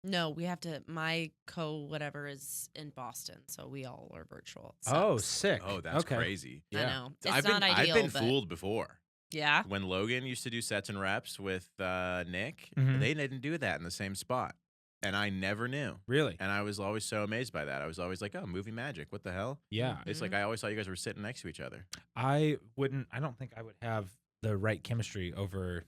No, we have to. My whatever is in Boston, so we all are virtual. Oh, sick. Oh, that's okay. crazy. I know. It's I've not been, ideal. I've been but fooled before. Yeah. When Logan used to do sets and reps with Nick, Mhm. they didn't do that in the same spot. And I never knew. Really? And I was always so amazed by that. I was always like, oh, movie magic. What the hell? Yeah. It's like I always thought you guys were sitting next to each other. I don't think I would have the right chemistry over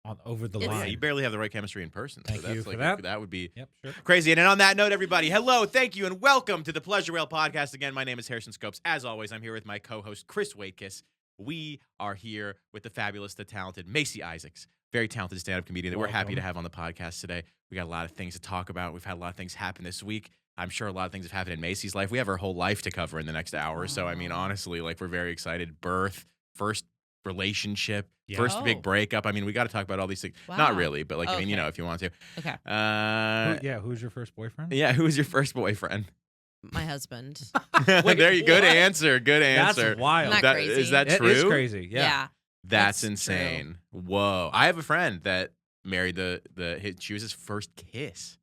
the Yeah, line. you barely have the right chemistry in person. Thank so you that's for like, that. That would be Yep, sure. crazy. And on that note, everybody, hello, thank you, and welcome to the Pleasure Rail Podcast. Again, my name is Harrison Scopes. As always, I'm here with my co-host, Chris Waitkiss. We are here with the fabulous, the talented Macey Isaacs, very talented stand-up comedian that we're happy to have on the podcast today. We got a lot of things to talk about. We've had a lot of things happen this week. I'm sure a lot of things have happened in Macey's life. We have our whole life to cover in the next hour. So, I mean, honestly, like, we're very excited. Birth, first relationship, first big breakup. I mean, we got to talk about all these things. Wow. Not really, but, like, I mean, you know, if you want to. Okay. Who's your first boyfriend? Yeah, who was your first boyfriend? My husband. There you go. Good answer. Good answer. That's wild. Not crazy. Is that true? It is crazy. Yeah. That's It's insane. Whoa. I have a friend that married she was his first kiss.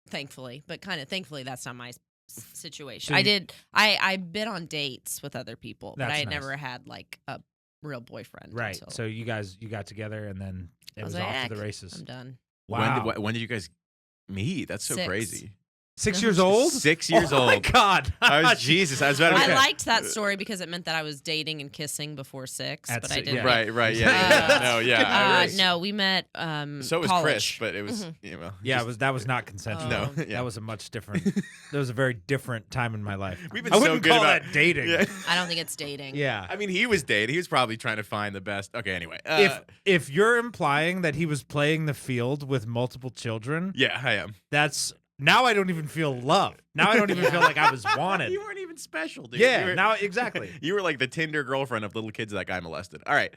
Thankfully, but kind of thankfully, that's not my situation. So I've been on dates with other people, but That's I had nice. never had like a real boyfriend. Right. until So you got together and then it I was was like, off to "Heck, the races. I'm done. Wow. When did you guys meet? That's so 6. crazy. 6 years old? 6 years Oh old. my God. Jesus. I was about to I say. liked that story because it meant that I was dating and kissing before 6, At but I six, didn't. yeah. Right. Yeah. No, yeah. No, we met So was college. Chris, but it was, you know. Yeah, just- that was not consensual. No, yeah. That was a much different. That was a very different time in my life. We've been I so wouldn't good call about that dating. Yeah. I don't think it's dating. Yeah. I mean, he was dating. He was probably trying to find the best. Okay, anyway. If you're implying that he was playing the field with multiple children, Yeah, I am. that's now I don't even feel love. Now I don't even feel like I was wanted. You weren't even special, dude. Yeah, You were- now exactly. You were like the Tinder girlfriend of little kids that guy molested. All right.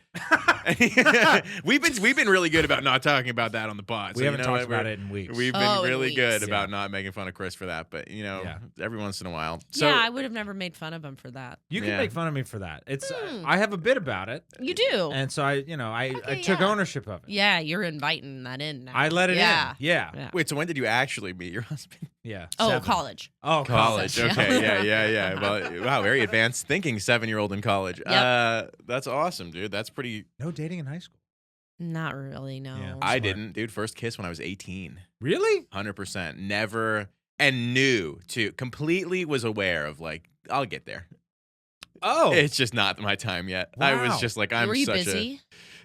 we've been really good about not talking about that on the pod. We so haven't you know talked what? about it in weeks. We've been Oh, in really weeks. good Yeah. about not making fun of Chris for that, but you know, Yeah. every once in a while. So yeah, I would have never made fun of him for that. You can Yeah. make fun of me for that. It's Hmm. I have a bit about it, You do. and so I Okay, took yeah. ownership of it. Yeah, you're inviting that in now. I let it yeah. in. Yeah. Yeah. wait, so when did you actually meet your husband? Yeah. Oh, 7. college. Oh, College. Yeah. Okay. Yeah. Well, wow, very advanced thinking 7-year-old in college. Yep. That's awesome, dude. That's pretty. No dating in high school. Not really, no. Yeah. I Smart. didn't, dude. First kiss when I was 18. Really? 100%. Never. And knew too. Completely was aware of like, I'll get there. Oh. It's just not my time yet. I was Wow. just like, I'm Were you such busy?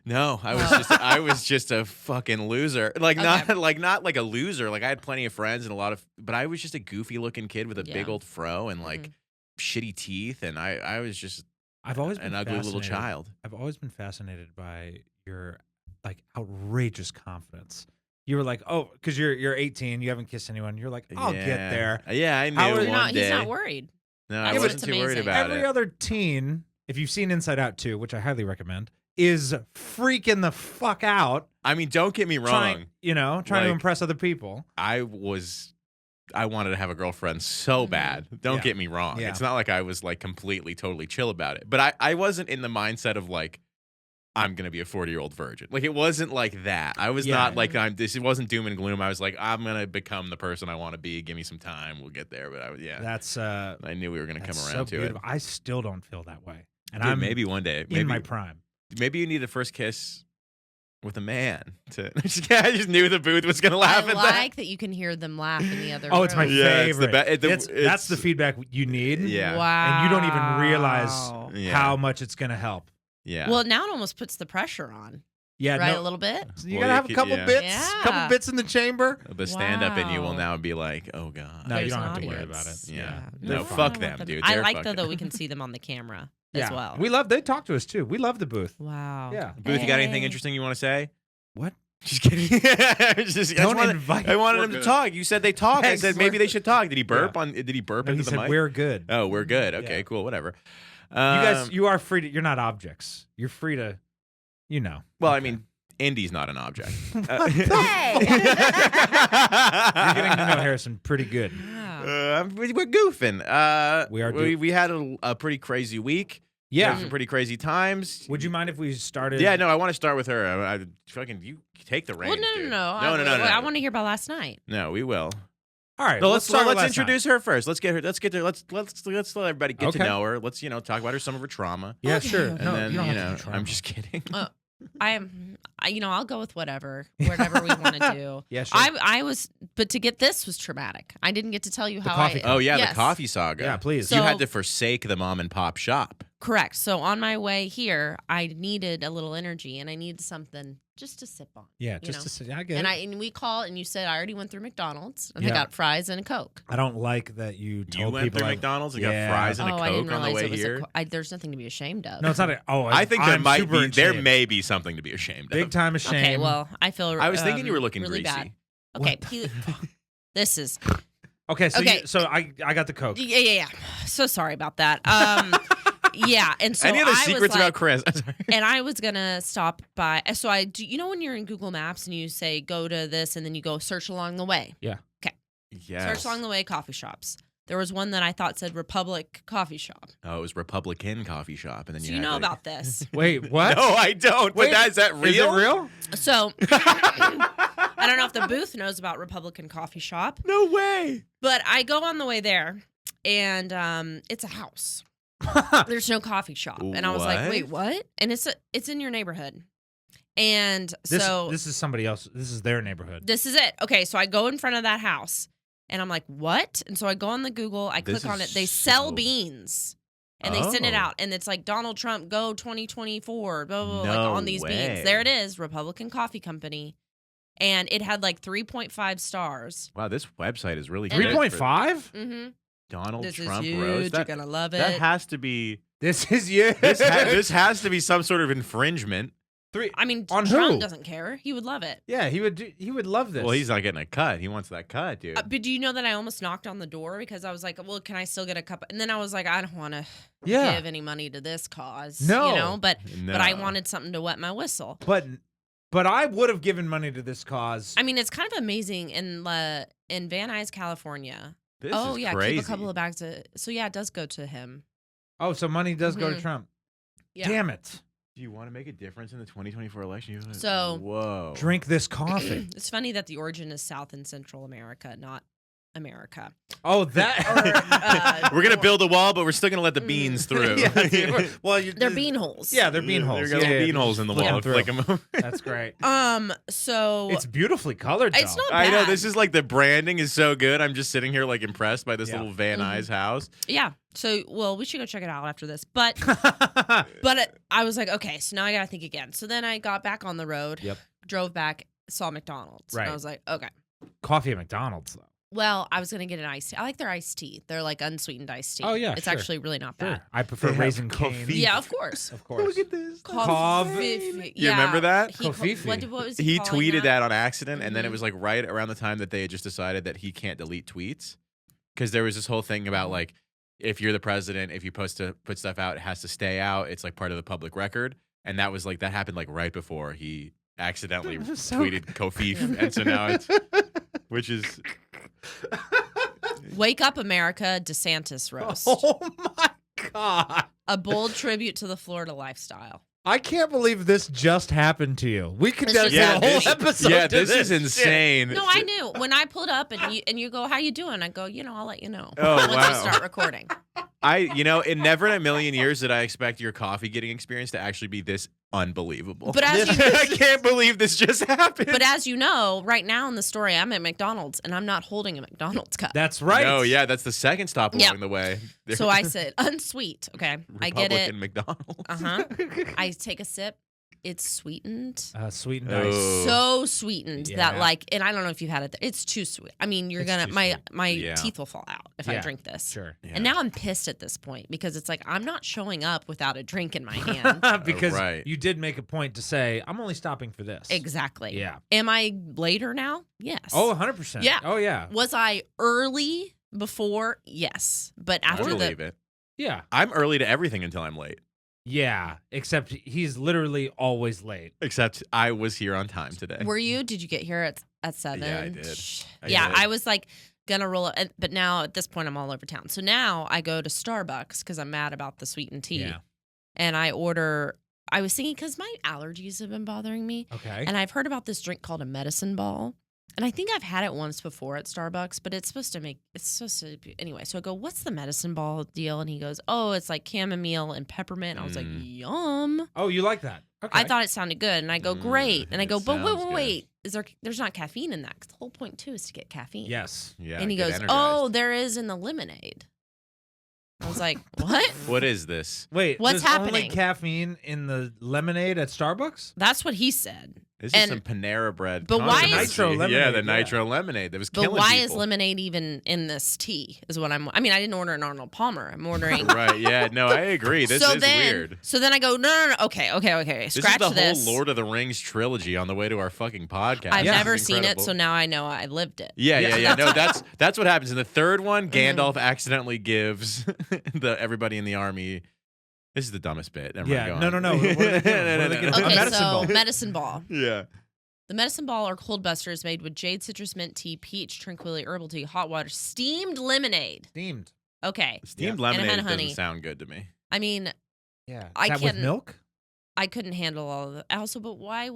No, I was Oh. I was just a fucking loser. Like Okay. not like a loser. Like I had plenty of friends and a lot of, but I was just a goofy looking kid with a big Yeah. old fro and like shitty teeth, and I was just I've always been an ugly little fascinated- child. I've always been fascinated by your like outrageous confidence. You were like, oh, because you're 18, you haven't kissed anyone. You're like, I'll get Yeah. there. Yeah, I knew How are one you No, day. he's not worried. No, That's I what's wasn't too worried amazing. about Every it. other teen, if you've seen Inside Out 2, which I highly recommend, is freaking the fuck out. I mean, don't get me wrong. Trying to Like- impress other people. I wanted to have a girlfriend so bad. Don't Yeah. get me wrong. Yeah. It's not like I was like completely, totally chill about it. But I wasn't in the mindset of like, I'm going to be a 40-year-old virgin. Like, it wasn't like that. I was Yeah. not like, it wasn't doom and gloom. I was like, I'm going to become the person I want to be. Give me some time. We'll get there. But That's I knew we were going to come that's around so to beautiful. I still don't feel that way. And it. Dude, I'm maybe one day. in my prime. Maybe you need a first kiss with a man. I just knew the booth was going to laugh I at like that you can hear them laugh in the other Oh, it's my room. Yeah, it's the favorite. be- that's it's- the feedback you need. Yeah. Wow. And you don't even realize Yeah. how much it's going to help. Yeah. Well, now it almost puts the pressure on, Yeah, right? no, A little bit. you Well, got to have a you couple yeah. bits, Yeah. couple bits in the chamber. The stand-up in you will Wow. now be like, oh, God. No, you There's don't an have to worry about audience. it. Yeah. They're No, fine. fuck I them, want dude. I They're like though fucking- that we can see them on the camera Yeah. as well. They talk to us too. We love the booth. Wow. Yeah. Booth, you got anything Hey. interesting you want to say? What? Just kidding. Don't invite- I wanted We're them to good. talk. You said they talk. I Thanks, said maybe we're- they should talk. Did he burp Yeah. Did he burp No, he into the said mic? we're good. Oh, we're good. Okay, Yeah. cool. Whatever. You guys, you are free to. You're not objects. You're free to. Well, I Okay. mean, Indy's not an object. Hey! You're getting to know Harrison pretty good. Wow. We're goofing. We are We had a pretty crazy week. Yeah. Some pretty crazy times. Would you mind if we started? Yeah, no, I want to start with her. I fucking you take the reins. Well, dude. no. No. I want to hear about last night. No, we will. All right. No, let's start with let's last introduce her first. Let's let everybody get to Okay. know her. Let's talk about her, some of her trauma. night. Yeah, Okay, sure. okay. And then you don't have to be I'm just kidding. I'll go with whatever we want to do. Yeah, sure. I was, but to get this was traumatic. I didn't get to tell you The how coffee Oh yeah, Yes. the coffee saga. Yeah, please. You So- had to forsake the mom and pop shop. Correct. So on my way here, I needed a little energy and I needed something just to sip on. Yeah, you just know? to say, I get And it. and we called and you said I already went through McDonald's and Yeah. I got fries and a Coke. I don't like that you You told went people. through I- McDonald's and Yeah. got fries and a I didn't Coke on the realize way it was here. there's nothing to be ashamed of. No, it's not. I think there I'm might super be. There ashamed. may be something to be ashamed Big of. time ashamed. Okay, well, I feel. I was thinking you were looking really greasy. bad. Okay, What? this is Okay, so Okay. I got the Coke. yeah. So sorry about that. Yeah, and so Any other I was secrets like, about Chris? I'm sorry. and I was gonna stop by. So I do. You know when you're in Google Maps and you say go to this, and then you go search along the way. Yes. Search along the way coffee shops. There was one that I thought said Republic Coffee Shop. Oh, it was Republican coffee shop, and then So you you had know to- about this. Wait, what? No, I don't. Wait, but is that real? Is it real? So I don't know if the booth knows about Republican Coffee Shop, No way. but I go on the way there, and it's a house. There's no coffee shop, and I was like, What? "Wait, what?" And it's in your neighborhood, and so This is somebody else. This is their neighborhood. this is it. Okay, so I go in front of that house, and I'm like, "What?" And so I go on the Google, I This click on is it. They sell so- beans, and they send it Oh. out, and it's like Donald Trump go 2024, blah blah, blah like No on these way. beans. There it is, Republican Coffee Company, and it had like 3.5 stars. Wow, this website is really And good for 3.5. Mm-hmm. Donald This is Trump huge. roast. You're gonna love it. That has to be. This is you. This has to be some sort of infringement. I mean, On Trump who? doesn't care. He would love it. Yeah, he would love this. Well, he's not getting a cut. He wants that cut, dude. But do you know that I almost knocked on the door because I was like, well, can I still get a cup? And then I was like, I don't want to Yeah. give any money to this cause. No. You know, but I No. wanted something to wet my whistle. But I would have given money to this cause. I mean, it's kind of amazing in Van Nuys, California. This oh, is yeah. crazy. Keep a couple of bags of. So, yeah, it does go to him. Oh, so money does go to Mhm. Trump. Yeah. Damn it. Do you want to make a difference in the 2024 election? So- whoa. Drink this coffee. It's funny that the origin is South and Central America, not America. Oh, that. We're gonna build a wall, but we're still gonna let the beans through. Yeah, dude. Well, They're bean holes. Yeah, they're bean holes. They're little bean holes in the Flick 'em wall. through. Flick 'em. That's great. So It's beautifully colored. Though. it's not I know bad. this is like the branding is so good. I'm just sitting here like impressed by this Yeah. little Van Mm-hmm. Nuys house. Yeah. So, well, we should go check it out after this. But I was like, okay, so now I got to think again. So then I got back on the road, Yep. drove back, saw McDonald's. And Right. I was like, okay. Coffee at McDonald's though. Well, I was going to get an iced tea. I like their iced tea. They're like unsweetened iced tea. Oh, yeah, It's sure. actually really not Sure. bad. I prefer They have raisin coffee. cane. Yeah, of course. Of course. this. Coffee. You remember that? Kofifi. What was He calling tweeted that on accident, and then it Mhm. was like right around the time that they had just decided that he can't delete tweets, because there was this whole thing about like if you're the president, if you put stuff out, it has to stay out. It's like part of the public record, and that was like that happened like right before he accidentally That was so tweeted Kofif, and so now it's which is Wake Up America DeSantis roast. Oh my god! A bold tribute to the Florida lifestyle. I can't believe this just happened to you. We could It's just dedicate a like- whole this, episode. yeah, to this is shit. insane. No, I knew. When I pulled up and you go, how you doing? I go, I'll let you know. Oh, once we wow. start recording. It never in a million years did I expect your coffee getting experience to actually be this unbelievable. But as you- I can't believe this just happened. But as you know, right now in the story, I'm at McDonald's and I'm not holding a McDonald's cup. That's right. No, yeah, that's the second stop along Yep. the way. So I said, unsweet. Okay. I get it. Republican McDonald's. Uh-huh. I take a sip. It's sweetened. Sweet and Oh. nice. So sweetened that Yeah. and I don't know if you've had it. It's too sweet. I mean, It's my too my Yeah. teeth will fall out if I Yeah. drink this. Sure. Yeah. And now I'm pissed at this point because it's like I'm not showing up without a drink in my hand. Because right. you did make a point to say, I'm only stopping for this. Exactly. Yeah. Am I later now? Yes. Oh, 100%. Yeah. Oh, yeah. Was I early before? Yes. But I after believe it. Yeah. I'm early to everything until I'm late. Yeah. Except he's literally always late. Except I was here on time today. Were you? Did you get here at 7? Yeah, I did. I Yeah, did. I was like gonna roll up, but now at this point I'm all over town. So now I go to Starbucks because I'm mad about the sweetened tea. Yeah. and I was thinking because my allergies have been bothering me, Okay. and I've heard about this drink called a medicine ball. And I think I've had it once before at Starbucks, but it's supposed to be, anyway. So I go, what's the medicine ball deal? And he goes, oh, it's like chamomile and peppermint. And I was like, yum. Oh, you like that? Okay. I thought it sounded good. And I go, great. And I it go, but sounds wait. There's not caffeine in that. 'Cause the whole point too is to get caffeine. Yes. Yeah. And he get goes, energized. oh, there is in the lemonade. I was like, what? What is this? Wait, What's there's only happening? caffeine in the lemonade at Starbucks? That's what he said. This And- is some Panera Bread. but why controversy. is- Nitro Yeah, lemonade, the yeah. nitro lemonade that was But killing why is people. lemonade even in this tea? Is what I mean, I didn't order an Arnold Palmer. I'm ordering. Right? Yeah. No, I agree. This is weird. So then I go, no. Okay. Scratch This is the this. whole Lord of the Rings trilogy on the way to our fucking podcast. I've This is never seen it, incredible. so now I know I lived it. Yeah. No, that's what happens in the third one. Mm-hmm. Gandalf accidentally gives everybody in the army. This is the dumbest bit. Never mind, Yeah. go on. No. What are they doing? What are they gonna do? A Okay, medicine so ball. medicine ball. Yeah. The medicine ball or cold buster is made with jade, citrus, mint tea, peach, tranquility, herbal tea, hot water, steamed lemonade. Steamed. Okay. Steamed And it had lemonade honey. doesn't sound good to me. I mean, Yeah. I Is that with can't- milk? I couldn't handle all of it. Also, but why?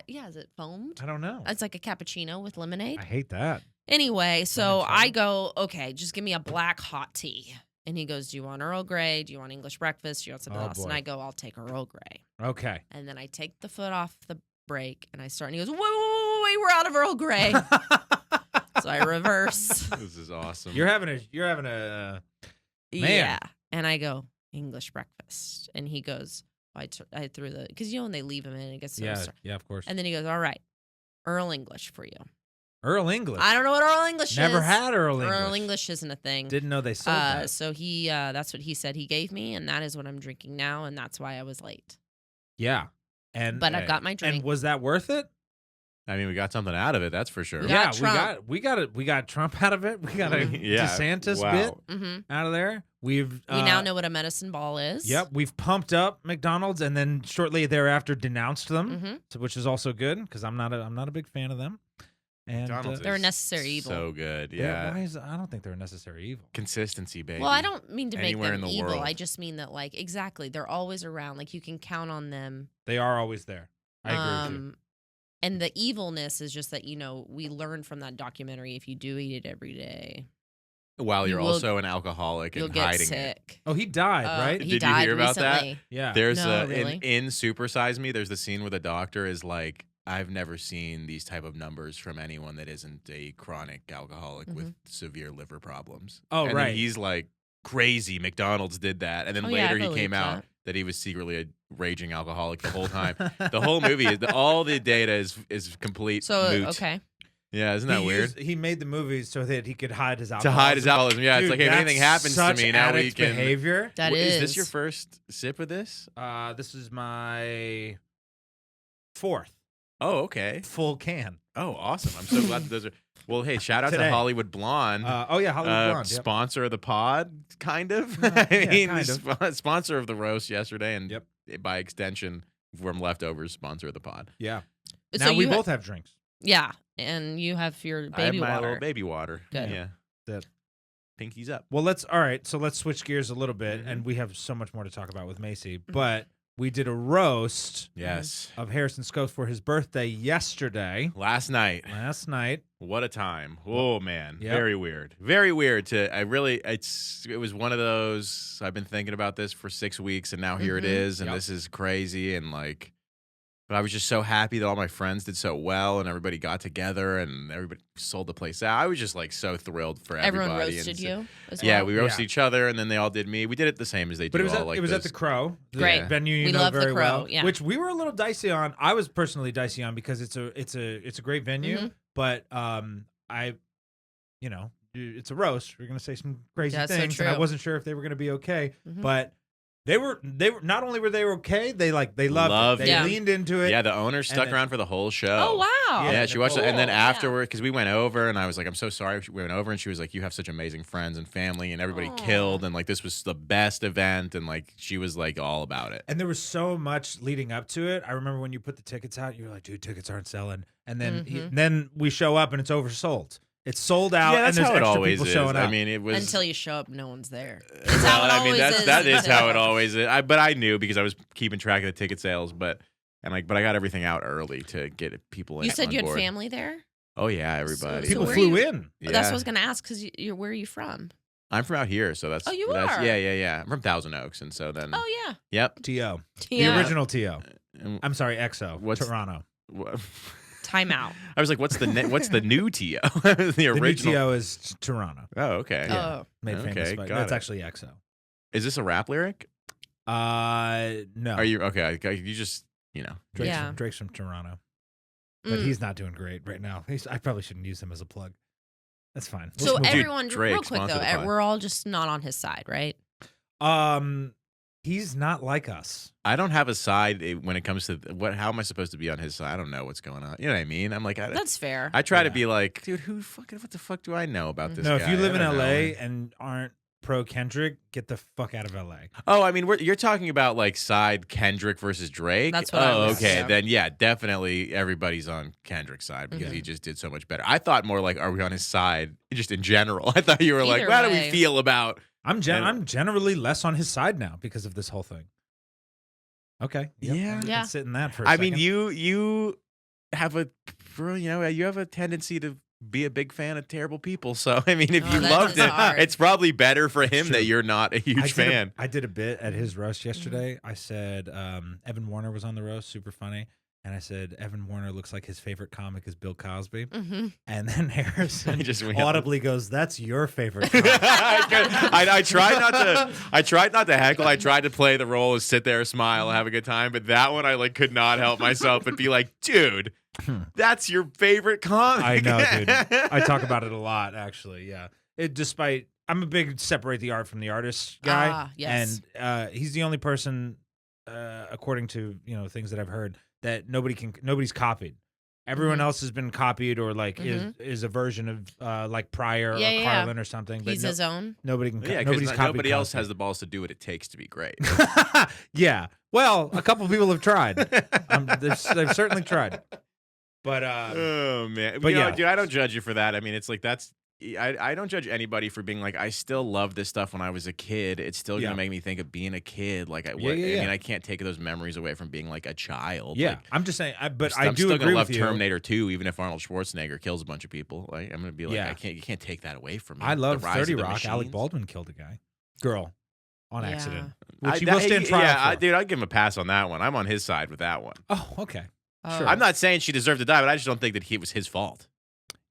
Yeah, is it foamed? I don't know. It's like a cappuccino with lemonade. I hate that. Anyway, so makes I sense. go, okay, just give me a black hot tea. And he goes, do you want Earl Grey? Do you want English breakfast? Do you want something Oh, else? boy. And I go, I'll take Earl Grey. Okay. And then I take the foot off the brake and I start. And he goes, wait, we're out of Earl Grey. So I reverse. This is awesome. You're having a Man. Yeah. And I go, English breakfast. And he goes, I threw because when they leave him in, it gets so yeah, of course. And then he goes, all right, Earl English for you. Earl English. I don't know what Earl English Never is. had Earl English. Earl English isn't a thing. Didn't know they sold that. So he, that's what he said he gave me, and that is what I'm drinking now, and that's why I was late. Yeah. But I've got my drink. And was that worth it? I mean, we got something out of it. That's for sure. We got yeah, Trump. we got Trump out of it. We got a Yeah. DeSantis Wow. bit Mm-hmm. out of there. We now know what a medicine ball is. Yep, we've pumped up McDonald's and then shortly thereafter denounced them, Mm-hmm. which is also good because I'm not a big fan of them. And McDonald's They're a is necessary evil. So good. they're- Yeah. I don't think they're a necessary evil. Consistency, baby. Well, I don't mean to make Anywhere them in the evil. world. I just mean that, like, exactly, they're always around. Like, you can count on them. They are always there. I agree with you. And the evilness is just that, we learned from that documentary, if you do eat it every day, While you're you will- also an alcoholic you'll and get hiding it. sick. Oh, he died, right? He Did you died hear about that? recently. Yeah. There's No, really? in Super Size Me, there's the scene where the doctor is like, I've never seen these type of numbers from anyone that isn't a chronic alcoholic with severe liver problems. Oh, and right. Then he's like, crazy, McDonald's did that. And then Oh, yeah, I later he believe came out that. that he was secretly a raging alcoholic the whole time. The whole movie, all the data is complete So, moot. okay. Yeah, isn't that weird? He made the movies so that he could hide his To alcoholism. hide his alcoholism. Yeah, Dude, it's like, if anything that's happens to such me, now we addict can. behavior. That Is this your first sip of this? This is my fourth Oh, okay. full can. Oh, awesome. I'm so glad that those are. Well, hey, shout out Today. to Hollywood Blonde. Oh yeah, Hollywood Blonde. Yep. Sponsor of the pod, kind of. Yeah, I mean, kind of. Sponsor of the roast yesterday, and Yep. by extension, from leftovers, sponsor of the pod. Yeah. So Now we you both have drinks. Yeah, and you have your I have baby my water. little baby water. Good. Yeah. That- Pinkies up. Well, let's switch gears a little bit, Mm-hmm. and we have so much more to talk about with Macy. But we did a roast Yes. of Harrison Scopes for his birthday yesterday, Last night. last night. What a time. Oh man. Yep. Very weird. Very weird it was one of those, I've been thinking about this for 6 weeks and now here it is, and Yep. this is crazy, and like, but I was just so happy that all my friends did so well and everybody got together and everybody sold the place out. I was just like so thrilled for everybody. Everyone and roasted so- you as Yeah, well? we roasted Yeah. each other and then they all did me. We did it the same as they But do it was all like at this. the Crow, the Great. venue you We know love the very Crow, well, yeah. which we were a little dicey on. I was personally dicey on because it's a great venue, Mhm. but it's a roast. We're gonna say some crazy That's so things, and I true. wasn't sure if they were gonna be okay, Mhm. but. They were not only were they okay, they loved Loved it. They it. leaned into it. Yeah, the owner stuck then- around for the whole show. Oh, wow. Yeah, she watched it, and then Cool. afterward, because we went over, and I was like, "I'm so sorry." We went over, and she was like, "You have such amazing friends and family, and everybody Aw. killed, and like this was the best event, and like she was like all about it." And there was so much leading up to it. I remember when you put the tickets out, you were like, dude, tickets aren't selling. And then Mhm. then we show up and it's oversold. It's sold out, Yeah, that's and there's how it extra always people is. showing up. I mean, it was Until you show up, no one's there. Well, It's how it I mean, always that is until- how it always is. But I knew because I was keeping track of the ticket sales, but I got everything out early to get people in. You said on you had board. family there? Oh yeah, everybody. People where flew you- in. Yeah. That's what I was going to ask because where are you from? I'm from out here, so that's. Oh, you that's, are? Yeah. I'm from Thousand Oaks, and so then. Oh, yeah. Yep. T.O. Yeah. The original T.O. And I'm sorry, XO. What's- Toronto. Time out. I was like, what's the new TO? the The new original. T.O. is Toronto. Oh, okay. Yeah. Oh. Made Okay, famous by got that's it. actually XO. Is this a rap lyric? No. Are you okay? You just Drake's, Yeah. Drake's from Toronto. But Mm. he's not doing great right now. I probably shouldn't use him as a plug. That's fine. So Let's move everyone, Drake, real quick sponsor the though, pod. we're all just not on his side, right? on. He's not like us. I don't have a side when it comes to how am I supposed to be on his side? I don't know what's going on. You know what I mean? I'm like, That's fair. I try to Yeah. be like, dude, what the fuck do I know about this No, guy? if you live I in don't LA know. and aren't pro Kendrick, get the fuck out of LA. Oh, I mean, you're talking about like side Kendrick versus Drake. That's what I Oh, was- okay. yeah. Then yeah, definitely everybody's on Kendrick's side because he just did so much better. I thought more like, are we on his side just in general? I thought you were like, Either how do we way. feel about? I'm And- I'm generally less on his side now because of this whole thing. Okay. Yep. Yeah. I can Yeah. sit in that for a I second. mean, you have you have a tendency to be a big fan of terrible people. So I mean, if Oh, you that's loved it, hard. it's probably better for him true. that you're not a huge fan. I did a bit at his roast yesterday. I said Evan Warner was on the roast, super funny. And I said, Evan Warner looks like his favorite comic is Bill Cosby. Mm-hmm. And then Harrison Just went- audibly goes, that's your favorite comic. I tried not to. I tried not to heckle. I tried to play the role, sit there, smile, have a good time. But that one, I like could not help myself but be like, dude, that's your favorite comic. I know, dude. I talk about it a lot, actually. Yeah. Despite I'm a big separate the art from the artist guy. Ah, yes. And he's the only person, according to things that I've heard, that nobody's copied. Everyone Mhm. else has been copied or like Mhm. is a version of like Pryor Yeah, or yeah. Carlin or something. But He's his own. nobody can. Yeah, Nobody's because copied. nobody else Cosby. has the balls to do what it takes to be great. Yeah. Well, a couple people have tried. They've certainly tried. But Oh man, but yeah. dude, I don't judge you for that. I mean, it's like I don't judge anybody for being like, I still love this stuff when I was a kid. It's still Yeah. gonna make me think of being a kid. Like, I Yeah. mean, I can't take those memories away from being like a child. yeah, Like, I'm just saying. But I'm I do still agree gonna love with you. Terminator 2, even if Arnold Schwarzenegger kills a bunch of people. Like, I'm gonna be like, Yeah. you can't take that away from me. I love The Rise of 30 the Rock. Alec Machines. Baldwin killed a girl, on Yeah. accident, which he that- will stand trial yeah, for. dude, I'd give him a pass on that one. I'm on his side with that one. Oh, okay. Oh. Sure. I'm not saying she deserved to die, but I just don't think that it was his fault.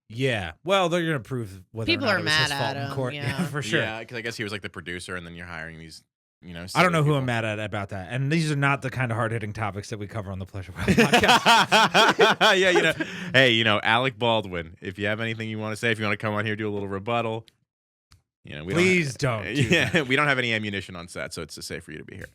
Yeah. Well, they're gonna prove whether People or not are it was his mad fault at in him, court. yeah. for sure. Yeah, because I guess he was like the producer, and then you're hiring these, I don't know who silly I'm mad at about that. And these are not the kind of hard hitting topics that we cover on the Pleasure Well podcast. Yeah, hey, Alec Baldwin. If you have anything you want to say, if you want to come on here, do a little rebuttal. We Please don't. do Yeah, that. we don't have any ammunition on set, so it's safe for you to be here.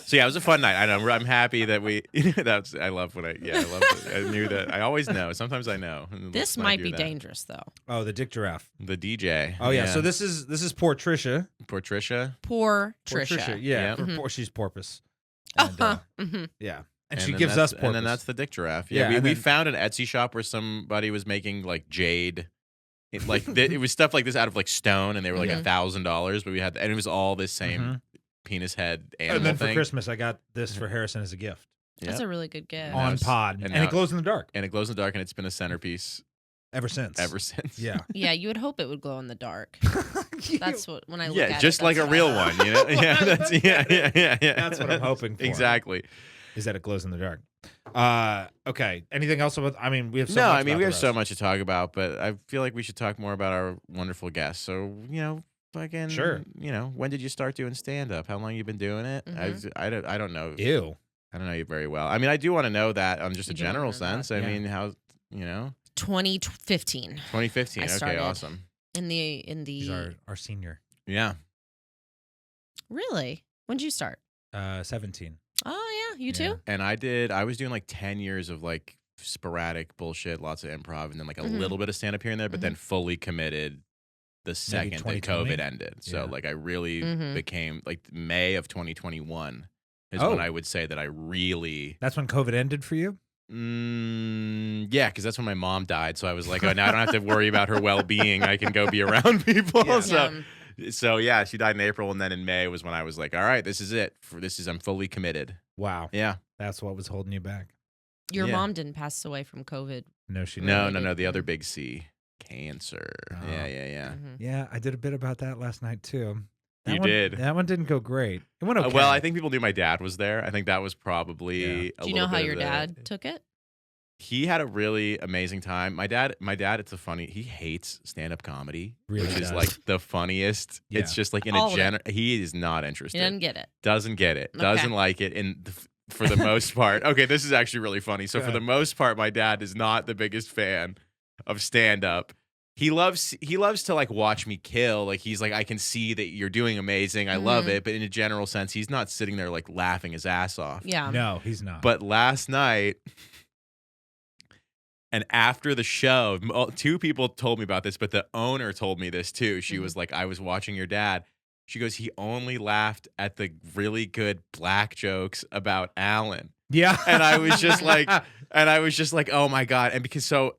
So yeah, it was a fun night. I know. I'm happy that we. I love what I love it. I knew that. I always know. Sometimes I know. This might be dangerous, though. Oh, the Dick Giraffe. The DJ. Oh yeah. So this is poor Trisha. poor Trisha. Poor Poor Trisha. Yeah. Yeah. She's porpoise. And, Mhm. yeah. And And she then gives that's- us porpoise. And then that's the Dick Giraffe. Yeah, Yeah, and we then- found an Etsy shop where somebody was making like jade. It was stuff like this out of like stone, and they were like Mhm. $1,000. But and it was all this same penis head animal and then for thing. Christmas, I got this for Harrison as a gift That's Yeah. a really good gift. And on now it's- pod, and and now- it glows in the dark And it glows in the dark, and it's been a centerpiece ever since. ever since. Yeah. Yeah, you would hope it would glow in the dark. That's what when I look Yeah, at just it, like a that's real what I- one, Yeah, yeah. That's what I'm hoping for. Exactly. Is that it glows in the dark? Okay. Anything else about? I mean, we have so No, much I mean about we the have so roast. much to talk about, but I feel like we should talk more about our wonderful guests. So fucking Sure. when did you start doing stand up? How long you been doing it? Mhm. I don't know. Ew. I don't know you very well. I mean, I do want to know that on just a You do wanna general know that, sense. I yeah. mean, how 2015 2015. I Okay, started. awesome. in the He's our senior. Yeah. Really? When did you start? 17. Oh yeah, you Yeah. too. And I was doing like 10 years of like sporadic bullshit, lots of improv, and then like a Mhm. little bit of stand up here and there, but then fully committed the second that 2020? COVID ended. So Yeah. like I really Mhm. became like May of 2021 is Oh. when I would say that I really That's when COVID ended for you. Yeah, because that's when my mom died. So I was like, oh, now I don't have to worry about her well-being. I can go be around people. Yeah. So yeah, she died in April, and then in May was when I was like, all right, this is it. I'm fully committed. Wow. Yeah. That's what was holding you back. Your mom didn't pass away from COVID. No, she didn't. No. The other big C, cancer. Oh. Yeah. Mhm. Yeah, I did a bit about that last night too. You did? That one didn't go great. It went okay. Well, I think people knew my dad was there. I think that was probably. Do you know how your dad took it? He had a really amazing time. My dad, he hates stand-up comedy, Really which is does. like the funniest. Yeah. It's just like in All a of it. he is not interested. He doesn't get it. Doesn't get it. Okay. Doesn't like it. And for the most part, okay, this is actually really funny. So Go for the ahead. most part, my dad is not the biggest fan of stand-up. He loves to like watch me kill. Like he's like, I can see that you're doing amazing. I love it. But in a general sense, he's not sitting there like laughing his ass off. Yeah. No, he's not. But last night, and after the show, two people told me about this, but the owner told me this too. She was like, I was watching your dad. She goes, he only laughed at the really good black jokes about Alan. Yeah. And I was just like, oh my God. And because so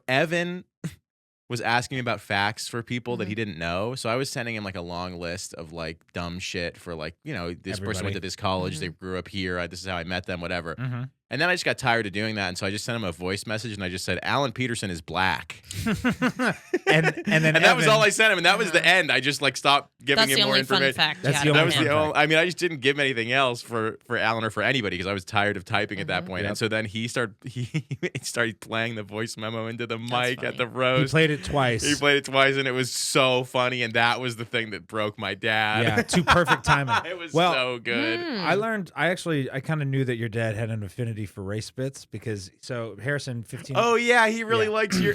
Evan was asking me about facts for people that he didn't know. So I was sending him like a long list of like dumb shit for like, this person Everybody. went to this college, they grew up here, this is how I met them, whatever. Mm-hmm. And then I just got tired of doing that, and so I just sent him a voice message, and I just said, Alan Peterson is black. and then that was all I sent him, and that was the end. I just like stopped giving That's him the more only information. fun fact. That's you the had That about was him. the only. I mean, I just didn't give him anything else for Alan or for anybody because I was tired of typing at that point. Yep. And so then he started playing the voice memo into the mic funny. at the He roast. played it twice. He played it twice, and it was so funny. And that was the thing that broke my dad. Yeah, too perfect timing. It was Well, so good. I kind of knew that your dad had an affinity for race bits because Harrison 15. Oh yeah, he really Yeah. likes your.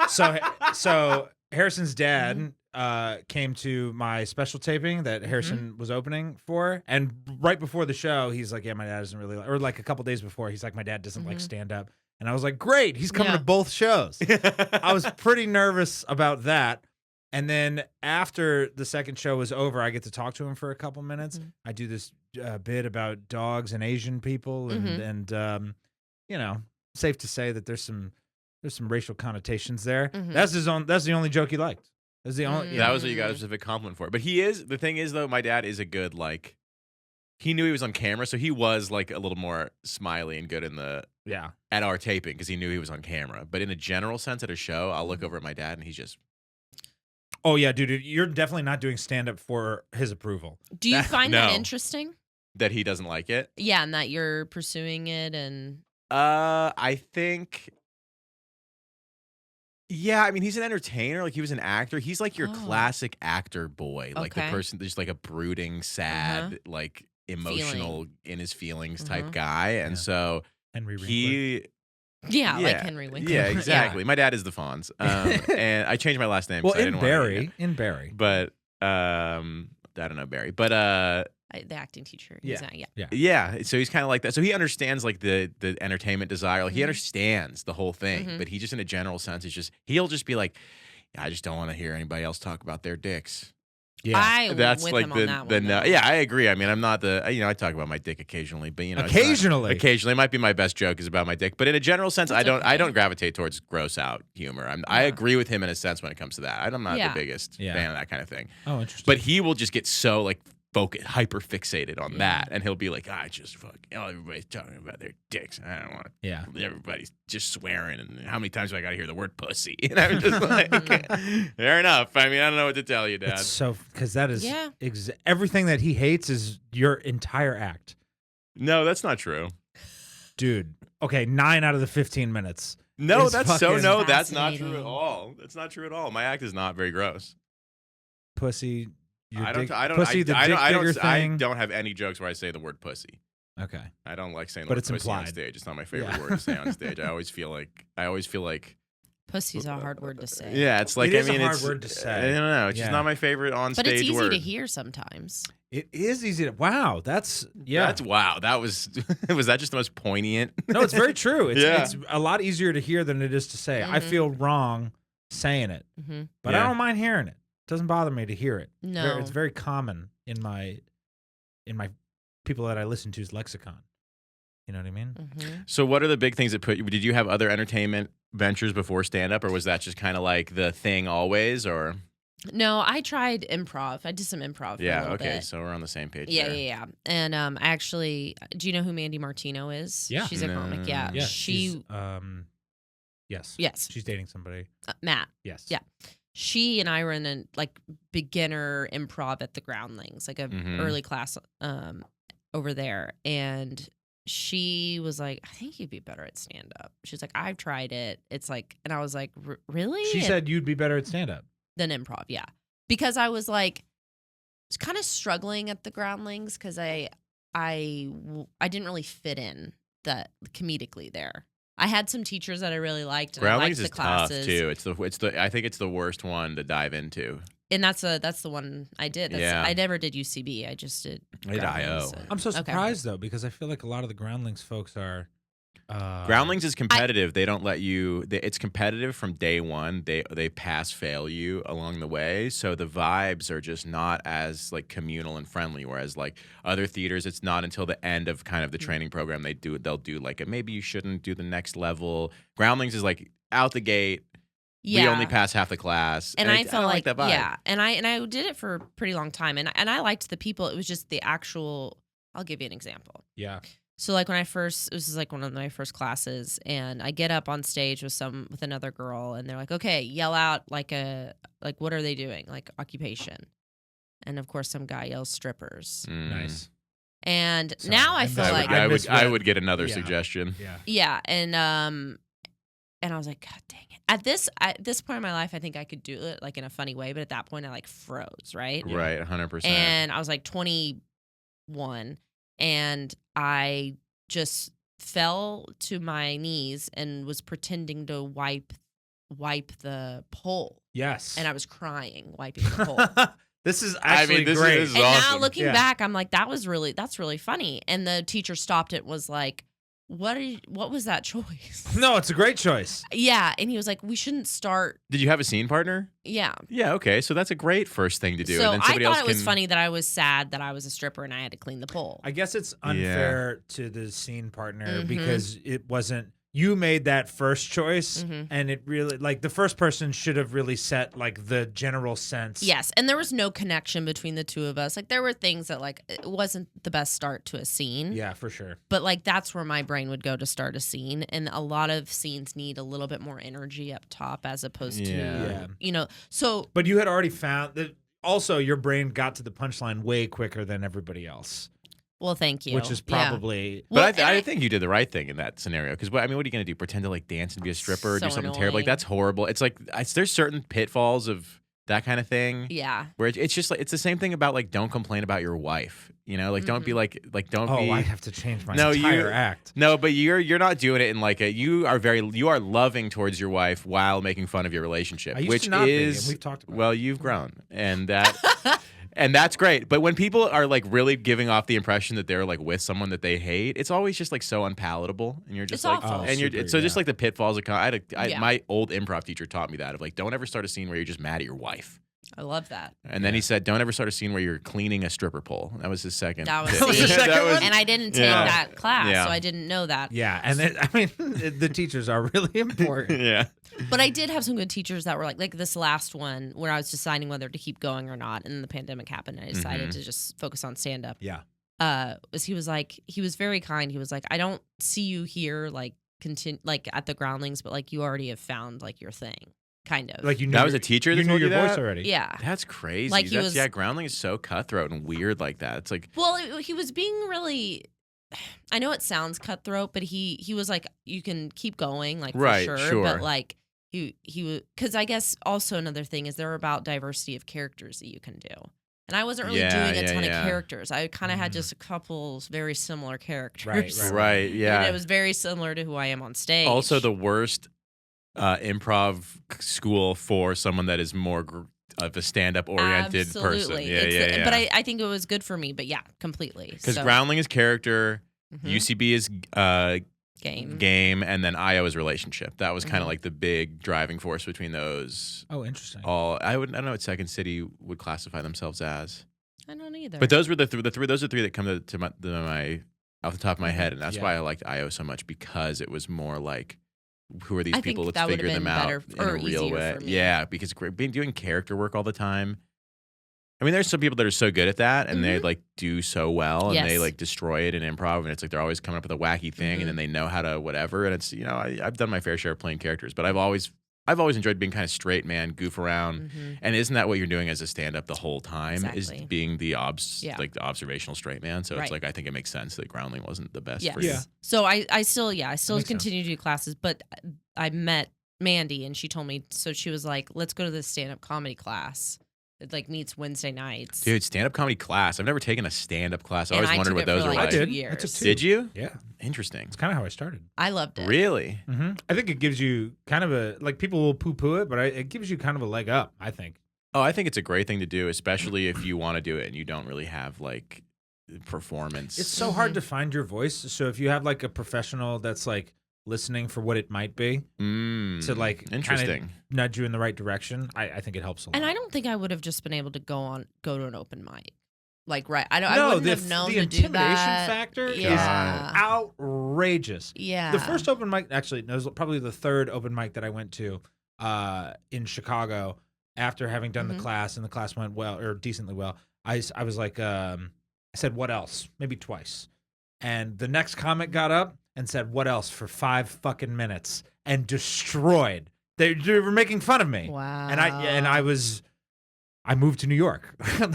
So Harrison's dad came to my special taping that Harrison was opening for, and right before the show, he's like, "Yeah, my dad doesn't really," or like a couple days before, he's like, "My dad doesn't like stand up," and I was like, "Great, he's coming Yeah. to both shows." I was pretty nervous about that. And then after the second show was over, I get to talk to him for a couple minutes. I do this bit about dogs and Asian people, and safe to say that there's some racial connotations there. That's the only joke he liked. That's the only. That was what you got a specific compliment for. But the thing is though, my dad is a good like. He knew he was on camera, so he was like a little more smiley and good at our taping because he knew he was on camera. But in a general sense, at a show, I'll look over at my dad and he's just. Oh yeah, dude, you're definitely not doing stand up for his approval. Do you find that No. interesting? That he doesn't like it. Yeah, and that you're pursuing it, and I think. Yeah, I mean, he's an entertainer. Like he was an actor. He's like your classic actor boy, like the Okay. person that's just like a brooding, sad, like emotional in his feelings type guy. And so Henry Winkler. he. yeah, like Henry Winkler. Yeah, exactly. My dad is the Fonz, and I changed my last name. Well, 'cause I in didn't wanna Barry, but I don't know Barry, but The acting teacher. Yeah. yeah. So he's kind of like that. So he understands like the entertainment desire. Like he understands the whole thing, but he just in a general sense he'll just be like, yeah, I just don't want to hear anybody else talk about their dicks. I That's with like him the on that one. no. though. Yeah, I agree. I mean, I'm not I talk about my dick occasionally, but it's not- Occasionally? occasionally might be my best joke is about my dick. But in a general sense, I That's don't okay. gravitate towards gross out humor. I agree with him in a sense when it comes to that. I'm not Yeah. the biggest Yeah. fan of that kind of thing. oh, interesting. But he will just get so like hyper fixated on that, and he'll be like, I just everybody's talking about their dicks. I don't want to. yeah, Everybody's just swearing, and how many times do I got to hear the word pussy? And I'm just like, fair enough. I mean, I don't know what to tell you, Dad. it's so because that is Yeah. everything that he hates is your entire act, No, that's not true. dude. Okay, 9 out of the 15 minutes. No, It's that's so fucking no, that's not true at fascinating. all. That's not true at all. My act is not very gross. Pussy. Your I don't. dick, I don't. Pussy, the I dick don't. I digger don't. I thing. don't have any jokes where I say the word pussy. Okay. I don't like saying the But word it's pussy on implied. stage. It's not my favorite Yeah. word to say on stage. I always feel like. Pussy's a hard word to say. Yeah, it's like It is I mean, a hard it's word to say. I don't know. It's Yeah. just not my favorite on But stage it's easy word. to hear sometimes. It is easy to. Wow, that's yeah. That's wow. That was was that just the most poignant? No, it's very true. It's, Yeah. it's a lot easier to hear than it is to say. I feel wrong saying it, Mm-hmm. but I don't mind hearing it. It doesn't bother me to hear it. No. It's very common in my people that I listen to's lexicon. You know what I mean? Mhm. So what are the big things that put you? Did you have other entertainment ventures before stand up, or was that just kind of like the thing always? Or No, I tried improv. I did some improv for a yeah, little okay, bit. so we're on the same page. Yeah, there. yeah, yeah. And I actually, do you know who Mandy Martino is? Yeah. She's a comic. Yeah. Yeah. She, Yes. yes, She's dating somebody. Matt. Yes. Yeah. She and I ran a like beginner improv at the Groundlings, like a Mhm. early class over there. And she was like, I think you'd be better at stand up. She's like, I've tried it. It's like, and I was like, really? She said you'd be better at stand up. Than improv, yeah. Because I was like kind of struggling at the Groundlings because I didn't really fit in that comedically there. I had some teachers that I really liked. And Groundlings I is liked the classes. tough too. It's the I think it's the worst one to dive into. And that's the one I did. Yeah. I never did UCB. I just did I did Groundlings. IO. I'm so Okay. surprised though because I feel like a lot of the Groundlings folks are. Groundlings is competitive. They don't let you. It's competitive from day one. They pass fail you along the way. So the vibes are just not as like communal and friendly. Whereas like other theaters, it's not until the end of kind of the training program they'll do like maybe you shouldn't do the next level. Groundlings is like out the gate. Yeah. We only pass half the class, And I felt don't like that vibe. yeah, and I did it for a pretty long time, and I liked the people. It was just the actual. I'll give you an example. Yeah. So like this is like one of my first classes, and I get up on stage with another girl, and they're like, okay, yell out like what are they doing? Like occupation. And of course some guy yells strippers. Nice. And Sorry, now I I feel misread- like I misread. would get another Yeah. suggestion. Yeah. yeah, and I was like, God dang it. At this point in my life, I think I could do it like in a funny way, but at that point I like froze, right? Yeah. Right, 100%. And I was like 21, and I just fell to my knees and was pretending to wipe the pole, Yes. and I was crying wiping the pole. This is actually this great. is And now awesome. looking Yeah. back, I'm like, that's really funny. And the teacher stopped it, was like, what was that choice? No, it's a great choice. Yeah, and he was like, we shouldn't start. Did you have a scene partner? Yeah. Yeah, okay. So that's a great first thing to do. So and then I somebody thought else it was can... funny that I was sad that I was a stripper and I had to clean the pole. I guess it's unfair to the scene partner Mhm. because it wasn't. You made that first choice, Mhm. and it really like the first person should have really set like the general sense. Yes, and there was no connection between the two of us. Like there were things that like it wasn't the best start to a scene. Yeah, for sure. But like that's where my brain would go to start a scene, and a lot of scenes need a little bit more energy up top as opposed Yeah. to so But you had already found that. Also, your brain got to the punchline way quicker than everybody else, well, thank you. which is Yeah. probably. Well, But and I think you did the right thing in that scenario. Because, I mean, what are you going to do? Pretend to, like, dance and be a stripper or So do something terrible? Like, annoying. that's horrible. It's like, there's certain pitfalls of that kind of thing. Yeah. Where it's just like, it's the same thing about, like, don't complain about your wife. You know? Like, don't be like, don't Oh, be. I have to change my No, entire act. No, but you're not doing it in like you are loving towards your wife while making fun of your relationship, I used which to not be, is and we've talked about well, you've grown, and that and that's great. But when people are like really giving off the impression that they're like with someone that they hate, it's always just like so unpalatable, and you're just It's like, awful. and you're Super, so just yeah. like the pitfalls of Yeah. my old improv teacher taught me that of like don't ever start a scene where you're just mad at your wife. I love that. And then he said, "Don't ever start a scene where you're cleaning a stripper pole." That was his second. That was, tip. That was the see, second one? and I didn't take Yeah. that class, Yeah. so I didn't know that. Yeah, and I mean, the teachers are really important. yeah. But I did have some good teachers that were like this last one where I was deciding whether to keep going or not, and then the pandemic happened, and I decided Mhm. to just focus on stand up. Yeah. He was very kind. He was like, I don't see you here like at the Groundlings, but like you already have found like your thing, kind of. Like you knew That was your- a teacher You that knew told your you voice that? already. yeah. That's crazy. Like he was- Groundling is so cutthroat and weird like that. It's like Well, he was being really. I know it sounds cutthroat, but he was like, you can keep going, like Right, for sure. But like he was, because I guess also another thing is they're about diversity of characters that you can do, and I wasn't really Yeah, doing a yeah, ton yeah. of characters. I kind of had Mhm. just a couple very similar characters, right, yeah. And it was very similar to who I am on stage. Also the worst improv school for someone that is more of a stand-up oriented person. Absolutely. Yeah. But I think it was good for me. But yeah, completely. Because So, Groundling is character, mhm, UCB is game. game, and then IO is relationship. That was kind of Mhm. like the big driving force between those. Oh, interesting. I don't know what Second City would classify themselves as. I don't either. But those were the three. Those are three that come to my off the top of my head, and that's Yeah. why I liked IO so much, because it was more like, who are these I people? think Let's that would've figure them been out better in a or real easier way. for me. Yeah, because being doing character work all the time. I mean, there's some people that are so good at that, and they like do so well, and they Yes. like destroy it in improv, and it's like they're always coming up with a wacky thing, and then they know how to whatever. And it's I've done my fair share of playing characters, but I've always enjoyed being kind of straight man, goof around. And isn't that what you're doing as a stand-up the whole time? Is Exactly. being the like the observational straight man. So it's Right. like, I think it makes sense that Groundling wasn't the best for Yes. you. Yeah. So I still makes continue to do classes, but I met Mandy and she told me, so she was like, let's go to this stand-up comedy class. It like meets Wednesday nights. Dude, stand-up comedy class. I've never taken a stand-up class. I And always wondered took what it for, those are like, like. I did. 2 years. I took 2. Did you? Yeah. Interesting. It's kind of how I started. I loved it. Really? I think it gives you kind of a, like, people will poo-poo it, but it gives you kind of a leg up, I think. Oh, I think it's a great thing to do, especially if you want to do it and you don't really have like performance. It's so hard to find your voice. So if you have like a professional that's like listening for what it might be to like interesting. kinda nudge you in the right direction, I think it helps a lot. And I don't think I would have just been able to go to an open mic. Like, right. I no, wouldn't the, have known the to do intimidation that. factor Yeah. is outrageous. Yeah. The first open mic, actually, no, it was probably the third open mic that I went to in Chicago after having done the class, and the class went well, or decently well. I was like, I said, what else? Maybe twice. And the next comic got up and said, what else, for 5 fucking minutes, and destroyed. They were making fun of me. Wow. And I moved to New York. You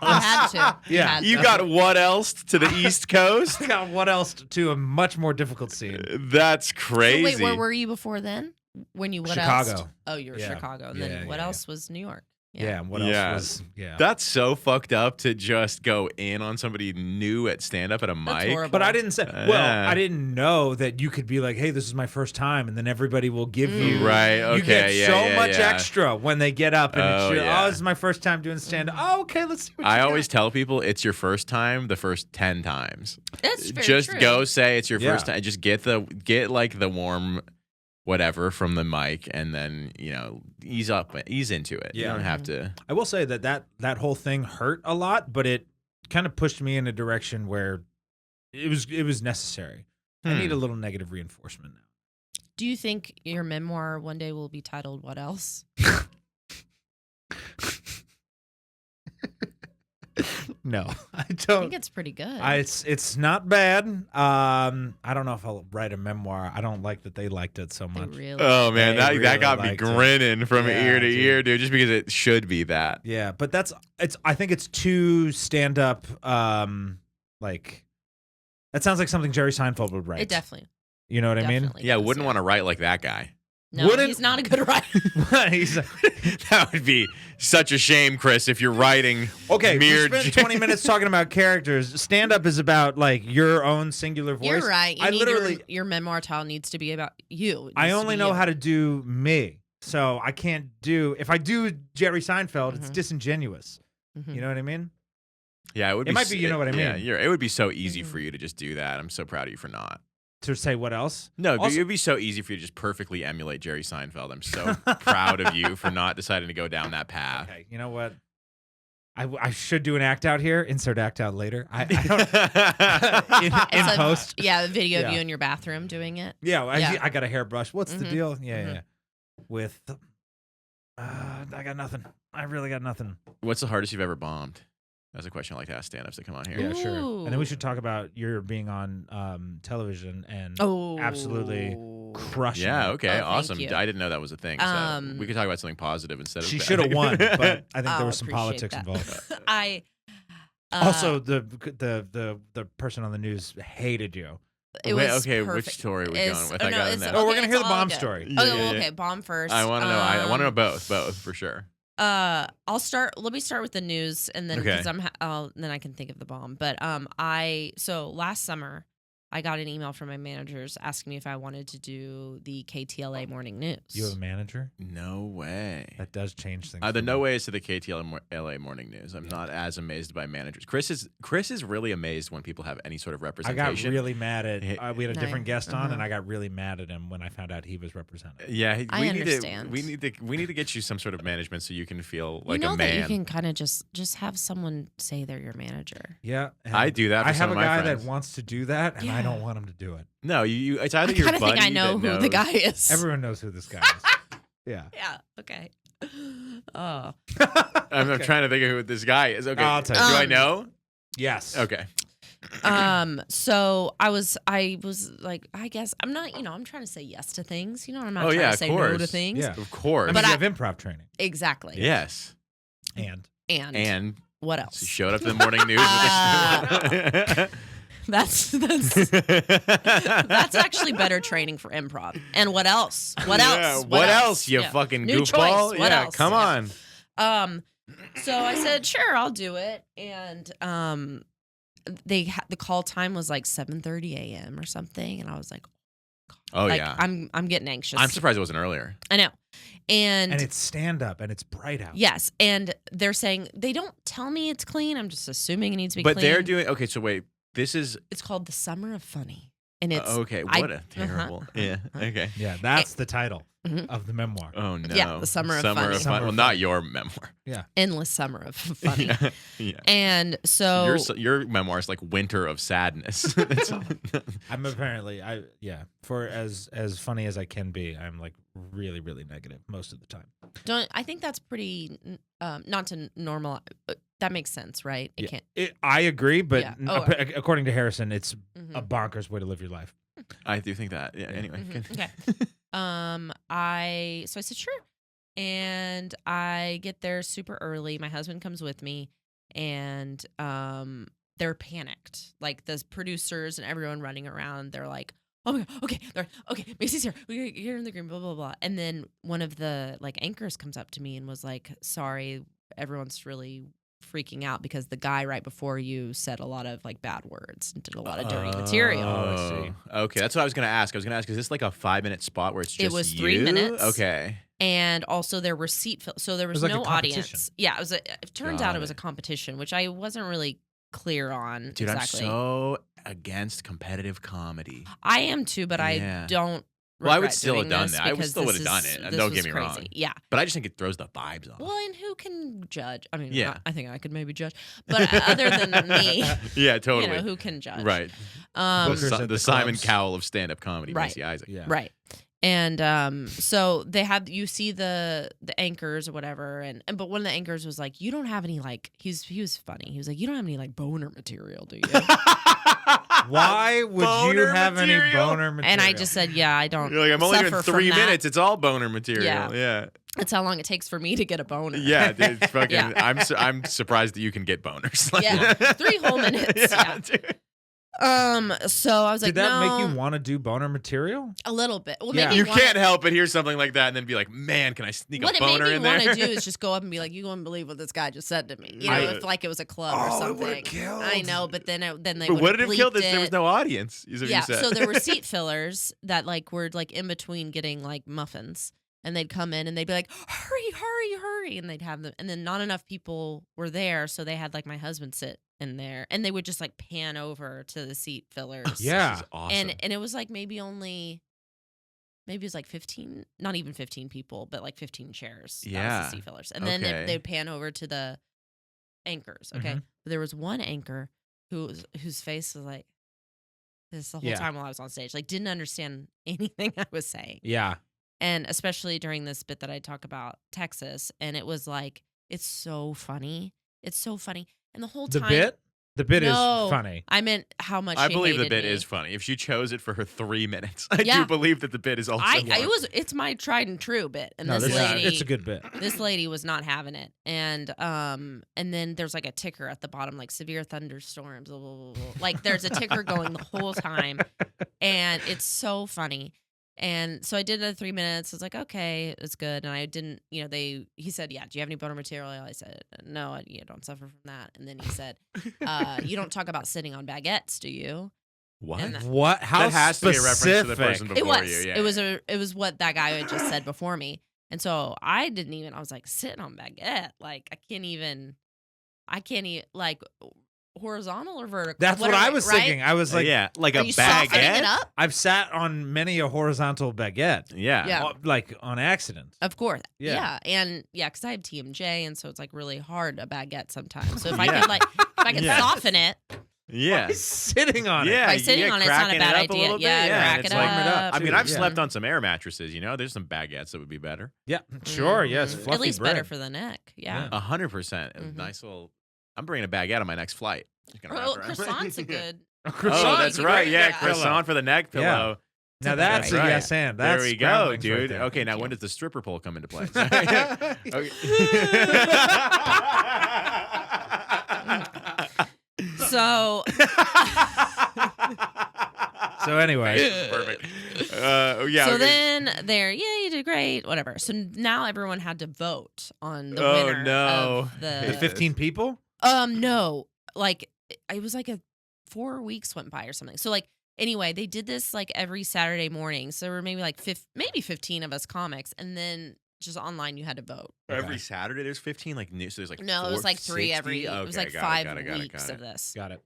had to. Yeah. had You to. got what else to the East Coast? I got what else to a much more difficult scene. That's So crazy. wait, where were you before then? When you what Chicago. else? Oh, you were Yeah. Chicago, and Yeah, then what yeah, else was New York? Yeah. And what Yeah. else was? Yeah. That's so fucked up to just go in on somebody new at stand-up at a That's mic. horrible. But I didn't say. Well, Yeah. I didn't know that you could be like, "Hey, this is my first time," and then everybody will give you. Right, You get okay, yeah, so yeah, much yeah. extra when they get up and Oh, it's yeah. this is my first time doing stand up. Oh, okay, let's see what you I got. always tell people it's your first time the first 10 times. That's very Just true. go say it's your Yeah. first time. Just get like the warm whatever from the mic, and then ease into it. You Yeah. don't have to. I will say that whole thing hurt a lot, but it kind of pushed me in a direction where it was necessary. I need a little negative reinforcement now. Do you think your memoir one day will be titled "What Else"? No, I I don't. think it's pretty good. It's not bad. I don't know if I'll write a memoir. I don't like that they liked it so They much. really. Oh man, They that really got me liked it. grinning from Yeah, ear to dude. ear, dude. Just because it should be that. Yeah, but I think it's too stand up. Like that sounds like something Jerry Seinfeld would write. It definitely. You know what definitely Yeah, does, wouldn't want to write like that guy. No, Wouldn't- he's not a good writer. I mean? He's That would be such a shame, Chris, if you're writing. okay. We mere spent 20 minutes talking about characters. Stand up is about like your own singular voice. You're right. I literally, your memoir title needs to be about you. It I needs to only be know you. how to do me, so I can't do. If I do Jerry Seinfeld, it's Mhm. disingenuous. Mhm. You know what I mean? Yeah, it would. It might be, you know what I Yeah, mean. it would be so easy Mhm. for you to just do that. I'm so proud of you for not. To say what else? No, but Also- it would be so easy for you to just perfectly emulate Jerry Seinfeld. I'm so proud of you for not deciding to go down that path. Okay, you know what? I should do an act out here. Insert act out later. I don't, in It's a- post. Yeah, the video of Yeah. you in your bathroom doing it. Yeah, Yeah. I got a hairbrush. What's the Mhm. deal? Yeah, Mhm. yeah. With, I got nothing. I really got nothing. What's the hardest you've ever bombed? That's a question I like to ask stand-ups that come on here. Yeah, sure. And then we Ooh. should talk about your being on television and Oh, absolutely crushing. Yeah, it. okay, thank awesome. you. I didn't know that was a thing. So we could talk about something positive instead of She bad. should have won, but I think there I'll was some appreciate politics that. involved. I Also, the person on the news hated you. it Wait, was okay, perfect. which story are we It's- going with? oh, I no, gotta it's- know. Oh, we're okay, gonna it's hear the all bomb good. story. Yeah, Okay, yeah, yeah. okay, bomb first. I want to know. I want to know both for sure. I'll start. Let me start with the news, and then Okay. because then I can think of the bomb. But so last summer, I got an email from my managers asking me if I wanted to do the KTLA morning news. You have a manager? No way. That does change things. The for no me. way is to the KTLA morning news. I'm not as amazed by managers. Chris is really amazed when people have any sort of I representation. got really mad at. We had a different guest on, Uh-huh. and I got really mad at him when I found out he was represented. Yeah, I understand. We need to get you some sort of management so you can feel like you know a man. that you can kind of just have someone say they're your manager. Yeah, and I do that. For I some have a of my guy friends. that wants to do that, and I Yeah. don't want him to do it. No, it's either I your kind of buddy think I know that who the knows- guy is. Everyone knows who this guy is. Yeah. Yeah. Okay. Oh. I'm trying to think of who this guy is. Okay, I'll tell do you. I know? Yes. Okay. So I was like, I guess I'm not, I'm trying to say yes to things. I'm not Oh, trying yeah, to of say no to course. things. Yeah. Of course. I mean, But you I- have improv training. Exactly. Yes. And What she else? showed up to the morning news. That's actually better training for improv. And what else? What Yeah, else? What else? You Yeah. fucking New goofball. choice. What Yeah, else? come Yeah. on. So I said, sure, I'll do it. And the call time was like 7:30 a.m. or something, and I was like, Oh like, yeah. I'm getting anxious. I'm surprised it wasn't earlier. I know. And it's stand up and it's bright out. yes, and they're saying they don't tell me it's clean. I'm just assuming it needs to be But clean. they're doing okay. So wait, this is It's called the Summer of Funny, and it's okay. What a terrible. Yeah. Okay. Yeah, that's the title Mhm. of the memoir. Oh no. Yeah, the Summer of Funny. Fun. Summer Well, of not Funny. your memoir. endless summer of funny. Yeah. Yeah. And so Your memoir is like Winter of Sadness. It's- I'm apparently for as funny as I can be, I'm like really really negative most of the time. I think that's pretty not to normal. That makes sense, right? It Yeah. can't. I agree, but Yeah. Oh, according to Harrison, it's Mhm. a bonkers way to live your life. I do think that. Yeah. Anyway. Mhm. good. Okay. I said sure, and I get there super early. My husband comes with me, and they're panicked. Like the producers and everyone running around. They're like, "Oh my god, okay, Macy's here. We get in the green, blah blah blah." And then one of the anchors comes up to me and was like, "Sorry, everyone's really freaking out because the guy right before you said a lot of bad words and did a lot of dirty material." Oh, I see. Okay, that's what I was gonna ask. I was gonna ask, is this like a 5-minute spot where it's just It was 3 you? minutes. Okay. And also there were so there was like a no competition. audience. Yeah, it turns Got out it was it. a competition, which I wasn't really clear on Dude, exactly. I'm so against competitive comedy. I am too, but Yeah. I don't. Well, I would regret still have doing done this that. I would because still this would have done is- it, and this don't was get me crazy. wrong. Yeah. But I just think it throws the vibes off. Well, and who can judge? I mean, Yeah. I think I could maybe judge, but other than me, Yeah, totally. who can judge? Right. Bookers at The the Simon clubs. Cowell of stand-up comedy, Right. Macey Isaacs. Yeah. Right. And so they have you see the anchors or whatever, but one of the anchors was like, "You don't have any he was funny. He was like, "You don't have any boner material, do you?" Why would you Boner have any material? boner material? And I just said, "Yeah, I don't." You're like, I'm only doing suffer from 3 that. minutes. It's all boner material. Yeah. Yeah. That's how long it takes for me to get a boner. Yeah, dude, it's fucking. Yeah. I'm surprised that you can get boners. Like- Yeah, 3 whole minutes. Yeah. dude. So I was like, Did that no, make you want to do boner material? a little bit. Well, Yeah. maybe You can't help but hear something like that and then be like, man, can I sneak What a it made boner me in want there? to do is just go up and be like, "You won't believe what this guy just said to me." You know, I- if it was a club or Oh, it something. would've killed. I know, but then they But would what did it kill? There was no audience. Is what Yeah, you said. so there were seat fillers that were in between getting muffins, and they'd come in and they'd be like, "Hurry, hurry, hurry!" And they'd have them, and then not enough people were there, so they had my husband sit in there, and they would just pan over to the seat fillers. Yeah. This is awesome. and it was maybe it was 15, not even 15 people, but 15 chairs. That Yeah. was the seat fillers, and then Okay. they'd pan over to the anchors. Okay, Mhm. but there was one anchor whose face was like this the whole Yeah. time while I was on stage, didn't understand anything I was saying. Yeah. And especially during this bit that I talk about Texas, and it was it's so funny. It's so funny. And the whole The time bit? The bit No. is funny. I meant how much I she believe the hated bit me. is funny. If she chose it for her 3 minutes, I Yeah. do believe that the bit is also funny. It's my tried and true bit. And No, this lady it's a good bit. this lady was not having it. And then there's a ticker at the bottom, severe thunderstorms, blah, blah, blah, blah. There's a ticker going the whole time. And it's so funny. And so I did another 3 minutes. I was like, okay, it's good. And I didn't, he said, yeah, do you have any boner material? I said, no, I don't suffer from that. And then he said, you don't talk about sitting on baguettes, do you? What? And What? How that has specific? to be a reference to the person before It was. you. Yeah, It was what that guy had just said before me. And so I was like sitting on baguette. Like I can't even like horizontal or vertical. That's what I was right? thinking. I was like, yeah, like Are a you softening it baguette. up? I've sat on many a horizontal baguette. Yeah. Yeah. Like on accident. Of course. Yeah. Yeah. And because I have TMJ, and so it's like really hard a baguette sometimes. So if I Yeah. could soften it Yeah. Sitting on it. Yeah, by sitting on it, it's not a cracking bad up idea. little bit. Yeah, crack and it it's like- up. I mean, I've Yeah. slept on some air mattresses. There's some baguettes that would be better. Yeah, sure. Yes, Mhm. fluffy At least bread. better for the neck. Yeah. 100%. A Mhm. nice little. I'm bringing a baguette on my next flight. Just gonna wrap Oh, it around. croissant's a good. A Oh, croissant. that's Be right. great. Yeah, Yeah. croissant for the neck pillow. Yeah. Now that's Right. a yes and. There That's we go, scramblings right dude. there. Okay, now Thank when you. does the stripper pole come into play? So So anyway, Perfect. Yeah. so okay. then you did great, whatever. So now everyone had to vote on the Oh, winner no. of the the 15 people. no, like it was like 4 weeks went by or something. So like anyway, they did this like every Saturday morning. So there were maybe like maybe 15 of us comics, and then just online you had to vote. Every Saturday there's 15 like new. So there's like No, it was like 3 460? every. It was like Okay, 5 got it, weeks of this. Got it.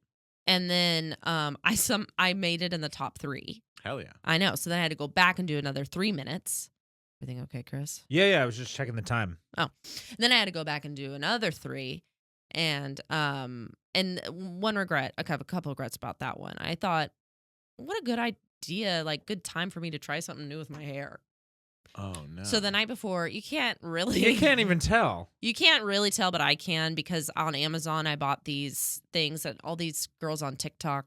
And then I made it in the top 3. Hell yeah. I know. So then I had to go back and do another 3 minutes. Everything okay, Chris? Yeah. I was just checking the time. Then I had to go back and do another 3. And one regret, a couple regrets about that one. I thought, what a good idea, like good time for me to try something new with my hair. Oh no. So the night before, you can't really You can't even tell. You can't really tell, but I can, because on Amazon I bought these things that all these girls on TikTok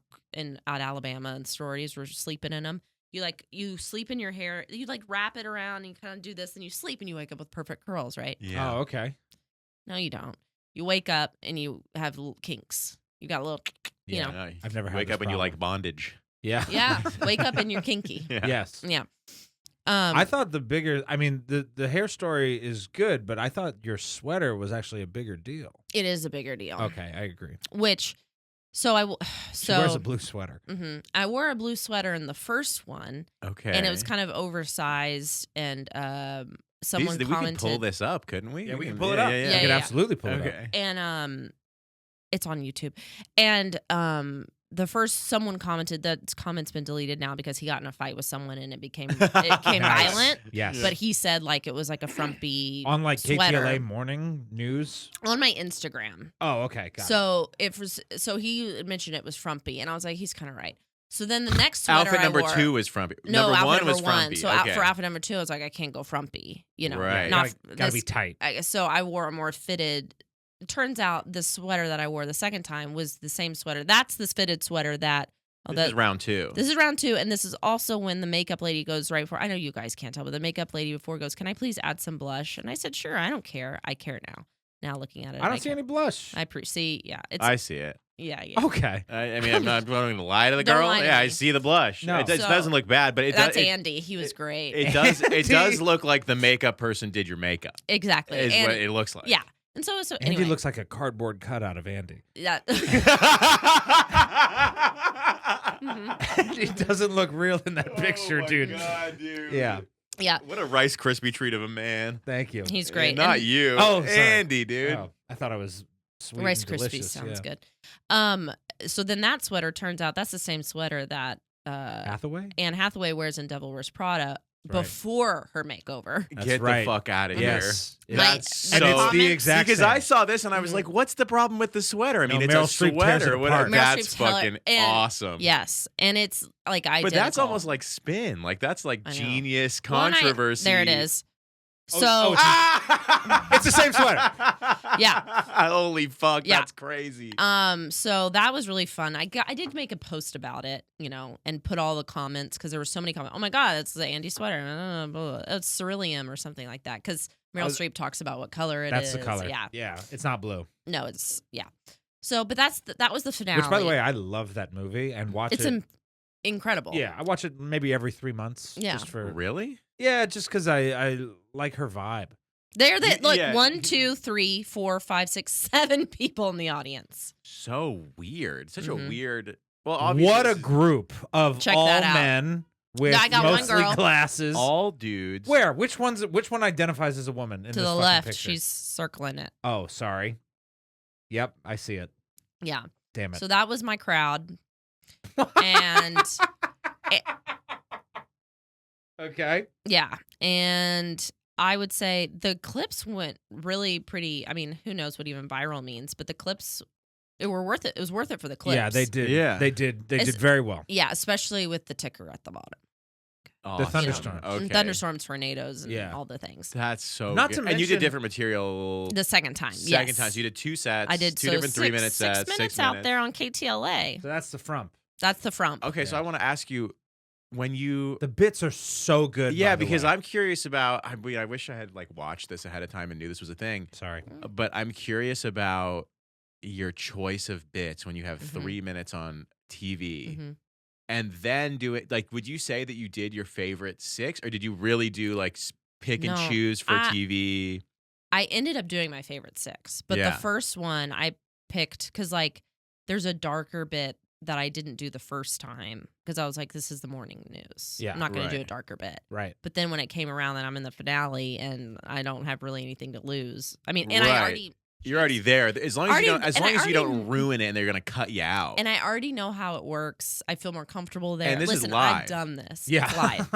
out Alabama and sororities were sleeping in them. You sleep in your hair, you like wrap it around and you kind of do this and you sleep and you wake up with perfect curls, right? Yeah. Oh, okay. No, you don't. You wake up and you have little kinks. You got a little, you know. No, I've never had wake this up and you problem. like bondage. Yeah. Yeah, wake up and you're kinky. Yeah. Yes. Yeah. I thought the hair story is good, but I thought your sweater was actually a bigger deal. It is a bigger deal. Okay, I agree. She wears a blue sweater. I wore a blue sweater in the first one, Okay. and it was kind of oversized, and someone we commented. can pull this up, couldn't we? Yeah, we can pull it up. Yeah, You Yeah, could yeah. absolutely pull it up. Okay. And it's on YouTube. And someone commented that comment's been deleted now because he got in a fight with someone and it became Nice. violent. Yes. But he said like it was like a frumpy On like sweater. KTLA morning news. on my Instagram. Oh, okay. Got it. So he mentioned it was frumpy, and I was like, he's kind of right. So then the next sweater Outfit number I wore, 2 was frumpy. no, number outfit 1 number was one. frumpy. So okay. for outfit number 2, I was like, I can't go frumpy, Right. Not gotta be this- tight. So I wore a more fitted. It turns out the sweater that I wore the second time was the same sweater. That's this fitted sweater that. This is round 2. This is round 2, and this is also when the makeup lady goes right before. I know you guys can't tell, but the makeup lady before goes, "Can I please add some blush?" And I said, "Sure, I don't care. I care now." Now looking at it, I don't see any blush. see, yeah, it's I see it. yeah, yeah. Okay. I mean, I'm not going to lie to the Don't girl. lie to Yeah, I me. see the blush. No. It So, doesn't look bad, but That's it, Andy. He was great. it does. It does look like the makeup person did your makeup. Exactly. Is And- what it looks like. yeah. And so Andy anyway, looks like a cardboard cutout of Andy. that, He doesn't look real in that picture, dude. God, dude. Yeah. yeah, What a Rice Krispie treat of a man. Thank you. he's great. Not And you. Oh, sorry. Andy, dude. Oh, I thought I was sweet Rice and Krispies delicious. sounds Yeah. good. So then that sweater turns out that's the same sweater that Hathaway? Anne Hathaway wears in Devil Wears Prada Right. before her makeover. That's Get right. the fuck out of Yes. here. My- That's And so. it's the comments- exact Because same. I saw this and I was Mhm. like, "What's the problem with the sweater?" I mean, No, it's Meryl a Streep tears it sweater. apart. Whatever. Meryl That's Streep's hella- fucking and- awesome. Yes, and it's like identical. But that's almost like spin. Like that's like I know. genius Well, and controversy. there it is. Oh, So oh, It's the same sweater. Yeah. Holy fuck, Yeah. that's crazy. so that was really fun. I did make a post about it, and put all the comments because there were so many comments. Oh my god, it's the Andy sweater. It's Ceruleum or something like that. Because Meryl Streep talks about what color it is. That's the color. Yeah. Yeah. It's not blue. No, it's So, but that was the finale. Which, by the way, I love that movie and watch it's it. incredible. Yeah, I watch it maybe every 3 months. Yeah. Just for Really? Yeah, just because I like her vibe. They're the look Yeah. 1, 2, 3, 4, 5, 6, 7 people in the audience. So weird. Such a Mhm. weird. Well, obviously, what a this is group of Check all that out. men with I got one mostly girl. glasses. all dudes. Where? Which one identifies as a woman in To this the fucking left, picture? she's circling it. Oh, sorry. Yep, I see it. Yeah. Damn it. So that was my crowd. And Okay. yeah. And I would say the clips went really pretty. I mean, who knows what even viral means, but the clips, were worth it. It was worth it for the clips. Yeah, they did. Yeah. They did It's- very well. Yeah, especially with the ticker at the bottom. Awesome. thunderstorms. Okay. Thunderstorms, tornadoes, and Yeah. all the things. That's so Not good. to And you mention- did different material. The second time. Second yes. time. So you did 2 sets. I did 2 so different 3-minute 6 sets. minutes 6 out minutes. there on KTLA. So that's the front. That's the front. Okay, so Yeah. I want to ask you when you. The bits are so good. Yeah, by the because way. I'm curious about. I wish I had like watched this ahead of time and knew this was a thing. Sorry. But I'm curious about your choice of bits when you have Mhm. 3 minutes on TV. Mhm. And then do it like, would you say that you did your favorite 6, or did you really do like pick and No, choose for I- TV? I ended up doing my favorite 6, but Yeah. the first one I picked because like there's a darker bit that I didn't do the first time because I was like, this is the morning news. Yeah, I'm not going to do a right. darker bit. Right. But then when it came around that I'm in the finale and I don't have really anything to lose. I mean, and I Right. already You're already there. As long as Already- you don't, as and long I as you don't already- ruin it, and they're gonna cut you out. and I already know how it works. I feel more comfortable there. And this is Listen, live. I've done this. Yeah. It's live.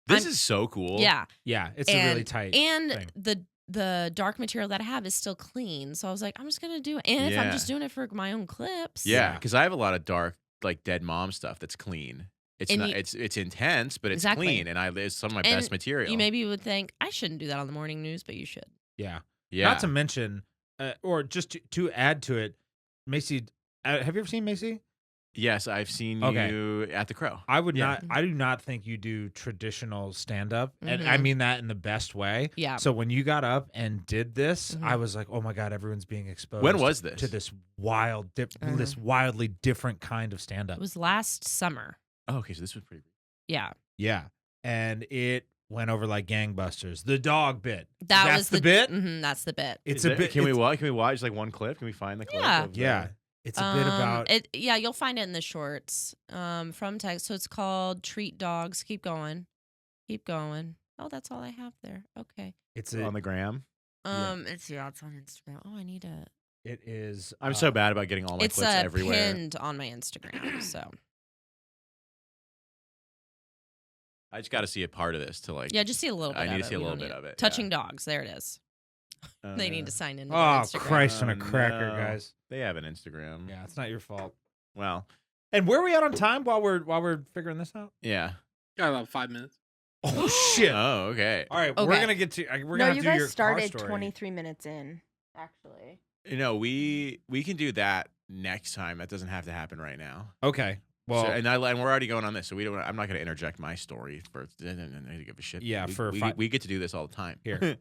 This I'm- is so cool. Yeah. Yeah, it's a really tight. And thing. the dark material that I have is still clean. So I was like, I'm just gonna do it. And if I'm Yeah. just doing it for my own clips. Yeah, Yeah. because I have a lot of dark, like dead mom stuff that's clean. It's And not. you- it's intense, but it's Exactly. clean, and it's some of my And best material. You maybe would think I shouldn't do that on the morning news, but you should. Yeah. yeah. Not to mention, or just to add to it, Macy. Have you ever seen Macy? Yes, I've seen Okay. you at the Crow. I would Yeah. not. I do not think you do traditional stand up, and I Mhm. mean that in the best way. Yeah. So when you got up and did this, Mhm. I was like, oh my god, everyone's being exposed. When was this? to this wild, this wildly different kind of stand up? It was last summer. Oh, okay, so this was pretty. Yeah. Yeah, and it went over like gangbusters. The dog bit. That That's was the bit. That's the bit. It's Is a it- bit. Can we it's- watch? Can we watch like one clip? Can we find the clip? Yeah. of the- Yeah, it's a bit about. it. Yeah, you'll find it in the shorts from text. So it's called Treat Dogs. Keep going. Keep going. Oh, that's all I have there. Okay. It's on the gram. It's on Instagram. Oh, I need to. It is. I'm so bad about getting all my It's clips everywhere. pinned on my Instagram. So I just got to see a part of this to like. yeah, just see a little bit. I need of to it. see a We little don't bit need of it, Touching yeah. dogs. There it is. They need to sign in. Oh Instagram. Christ on a Oh, cracker, no. guys! They have an Instagram. Yeah, it's not your fault. Well, And where are we at on time while we're figuring this out? yeah. Got about 5 minutes. Oh shit! Oh, okay. All right, we're Okay. gonna get to. We're No, gonna you have to do your guys started car story. 23 minutes in, actually. You know, we can do that next time. That doesn't have to happen right now. Okay. Well, So, and we're already going on this, so we don't. I'm not going to interject my story for. I don't give a shit. Yeah, we, we get to do this all the time. Here.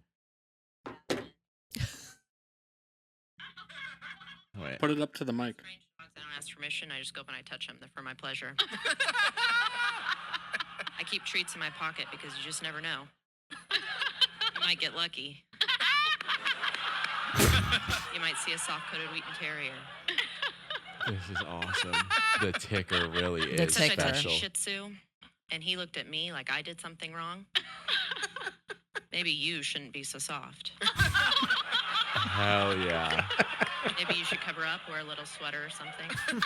Wait. Put it up to the mic. I don't ask permission. I just go up and I touch them. They're for my pleasure. I keep treats in my pocket because you just never know. You might get lucky. You might see a soft-coated Wheaten Terrier. This is awesome. The ticker really The is ticker. special. Such a Shih Tzu, and he looked at me like I did something wrong. Maybe you shouldn't be so soft. Hell yeah. Maybe you should cover up, wear a little sweater or something.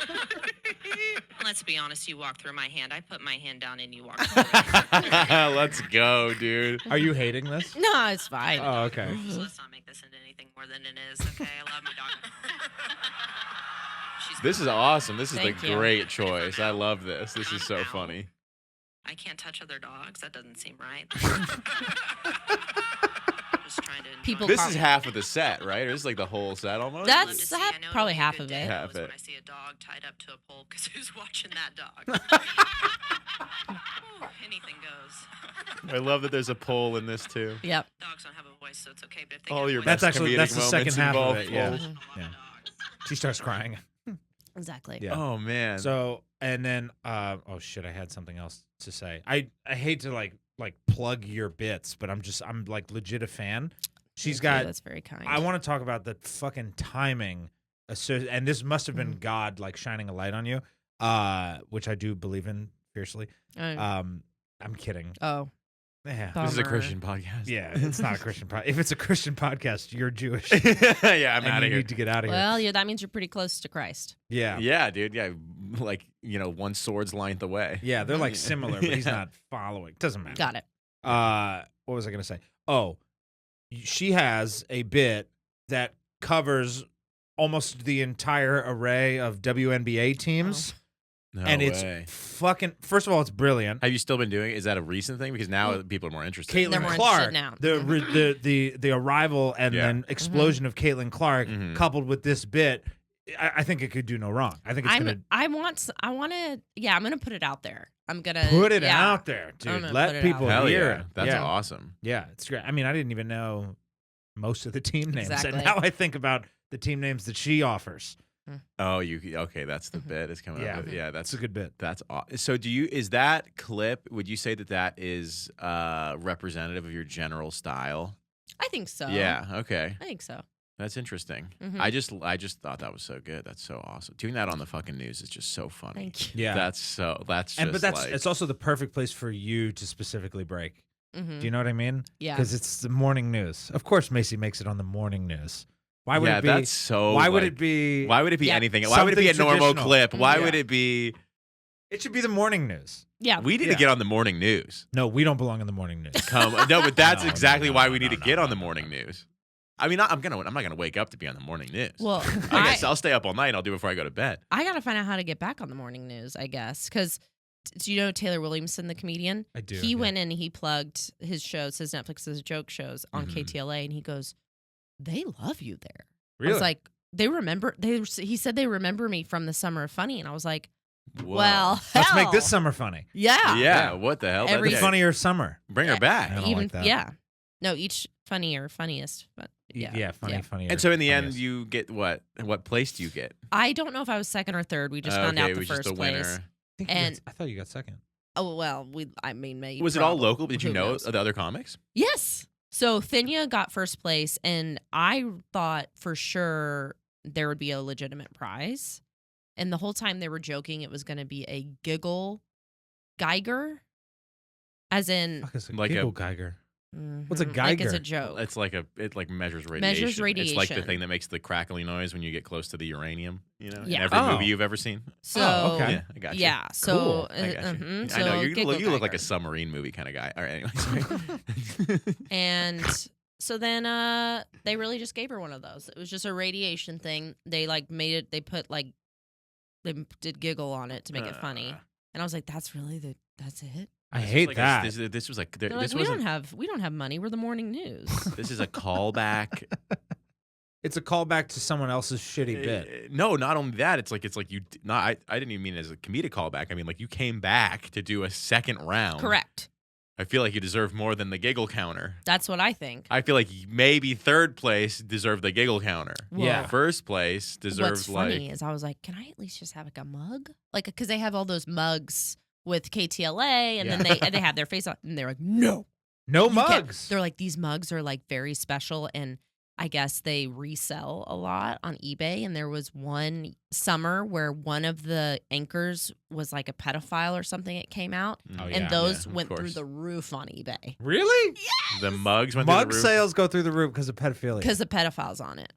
Let's be honest, you walk through my hand. I put my hand down and you walk through me. Let's go, dude. are you hating this? No, it's fine. Oh, okay. So let's not make this into anything more than it is, okay? I love my dog. She's This is awesome. This is Thank the you. great choice. I love this. This is so Calm down. funny. I can't touch other dogs. That doesn't seem right. Just trying to People This call- is half of the set, right? Or this is like the whole set almost? That's probably half of it. Half it. When I see a dog tied up to a pole, because who's watching that dog? Ooh, anything goes. I love that there's a poll in this too. Yep. Dogs don't have a voice, so it's okay. But if they All get a your voice, That's best actually- comedic that's the second moments half of involve it, yeah. polls. I love Yeah. dogs. She starts crying. Exactly. Yeah. Oh man. So and then oh shit, I had something else to say. I hate to like plug your bits, but I'm like legit a fan. She's Thank you. got. That's very kind. I want to talk about the fucking timing, and this must have been God like shining a light on you which I do believe in fiercely. I'm kidding. Oh, Yeah. This is a Bummer. Christian podcast. Yeah, it's not a Christian podcast. If it's a Christian podcast, you're Jewish. Yeah, I'm and out you of here. need to get out of here. well, yeah, that means you're pretty close to Christ. Yeah. Yeah, dude. Yeah, like one sword's length away. Yeah, they're like similar, but he's Yeah. not following. Doesn't matter. Got it. What was I going to say? Oh, she has a bit that covers almost the entire array of WNBA teams. No And way. it's fucking, first of all, it's brilliant. Have you still been doing it? Is that a recent thing? Because now people are more interested. They're Caitlin more Clark, interested now. the arrival and Yeah. then explosion of Caitlin Clark Mhm. coupled with this bit, I think it could do no wrong. I think it's gonna I'm gonna put it out there. I'm gonna put it yeah. out there, I'm dude. gonna Let put it people out Hell hear yeah. it. That's yeah. awesome. Yeah, it's great. I mean, I didn't even know most of the team names, Exactly. and now I think about the team names that she offers. Oh, okay? That's the bit. It's coming Yeah. up. Yeah, That's a good bit. That's so. Is that clip? Would you say that is representative of your general style? I think so. Yeah. Okay. I think so. That's interesting. Mhm. I just thought that was so good. That's so awesome. Doing that on the fucking news is just so funny. Thank you. Yeah, That's just but that's like, it's also the perfect place for you to specifically break. Mhm. Do you know what I mean? Yeah. Because it's the morning news. Of course, Macy makes it on the morning news. Why would yeah, it be? that's so. Why would like, it be? Why would it be Yeah. anything? Why would it be a Something normal traditional. clip? Why Yeah. would it be? It should be the morning news. Yeah. We need Yeah. to get on the morning news. No, we don't belong in the morning news. No, but that's No, exactly no, why no, we need no, to no, get no, on the no, morning no. news. I mean, I'm not gonna wake up to be on the morning news. Well, I guess I'll stay up all night and I'll do it before I go to bed. I gotta find out how to get back on the morning news. I guess because do you know Taylor Williamson, the comedian? I do. He yeah. went in and he plugged his shows, his Netflix as joke shows on Mhm. KTLA, and he goes, "They love you there." Really? I was like, "They remember." He said they remember me from the Summer of Funny, and I was like, Whoa. "Well, Let's make hell. this summer funny. Yeah, yeah. What the hell? Every The That's- funnier summer. Bring her back. I don't even like that. yeah, no, each funny or funniest, but yeah, Funnier. And so in the end, funniest. you get what? What place do you get? I don't know if I was second or third. We just found out it the was first just the place. winner. and- I thought you got second. Oh well, I mean, maybe Was it all probably. local? Did you Who know knows? the other comics? Yes. So Thinya got first place, and I thought for sure there would be a legitimate prize. And the whole time they were joking it was going to be a giggle Geiger, as in Fuck is a Like a- giggle Geiger? What's a Like it's Geiger? a joke. It like measures radiation. Measures It's like the radiation. thing that makes the crackly noise when you get close to the uranium. You know, in Yeah. every Oh. movie you've ever seen. So Oh, okay. Yeah, I got you. yeah. So Cool. I got you. mhm, I know so you giggle look like a Geiger. submarine movie kind of guy. All right, anyway. sorry. And so then they really just gave her one of those. It was just a radiation thing. They like made it. They put like they did giggle on it to make it funny. And I was like, that's it. I This was hate like that. This was like They're this like, we wasn't. don't have money. We're the morning news. This is a callback. It's a callback to someone else's shitty bit. No, not only that. It's like you. I didn't even mean it as a comedic callback. I mean like you came back to do a second round. Correct. I feel like you deserve more than the giggle counter. That's what I think. I feel like maybe third place deserved the giggle counter. Yeah. First place deserves What's funny is I was like, can I at least just have like a mug? Like, because they have all those mugs with KTLA, and then they have their face on, and they're like, no, No you can't. mugs. They're like, these mugs are like very special, and I guess they resell a lot on eBay. And there was one summer where one of the anchors was like a pedophile or something. It came out, Mm. Oh, and yeah. those of went through course. the roof on eBay Really? The mugs went Mug through the roof. sales go through the roof because of pedophilia. because the pedophile's on it.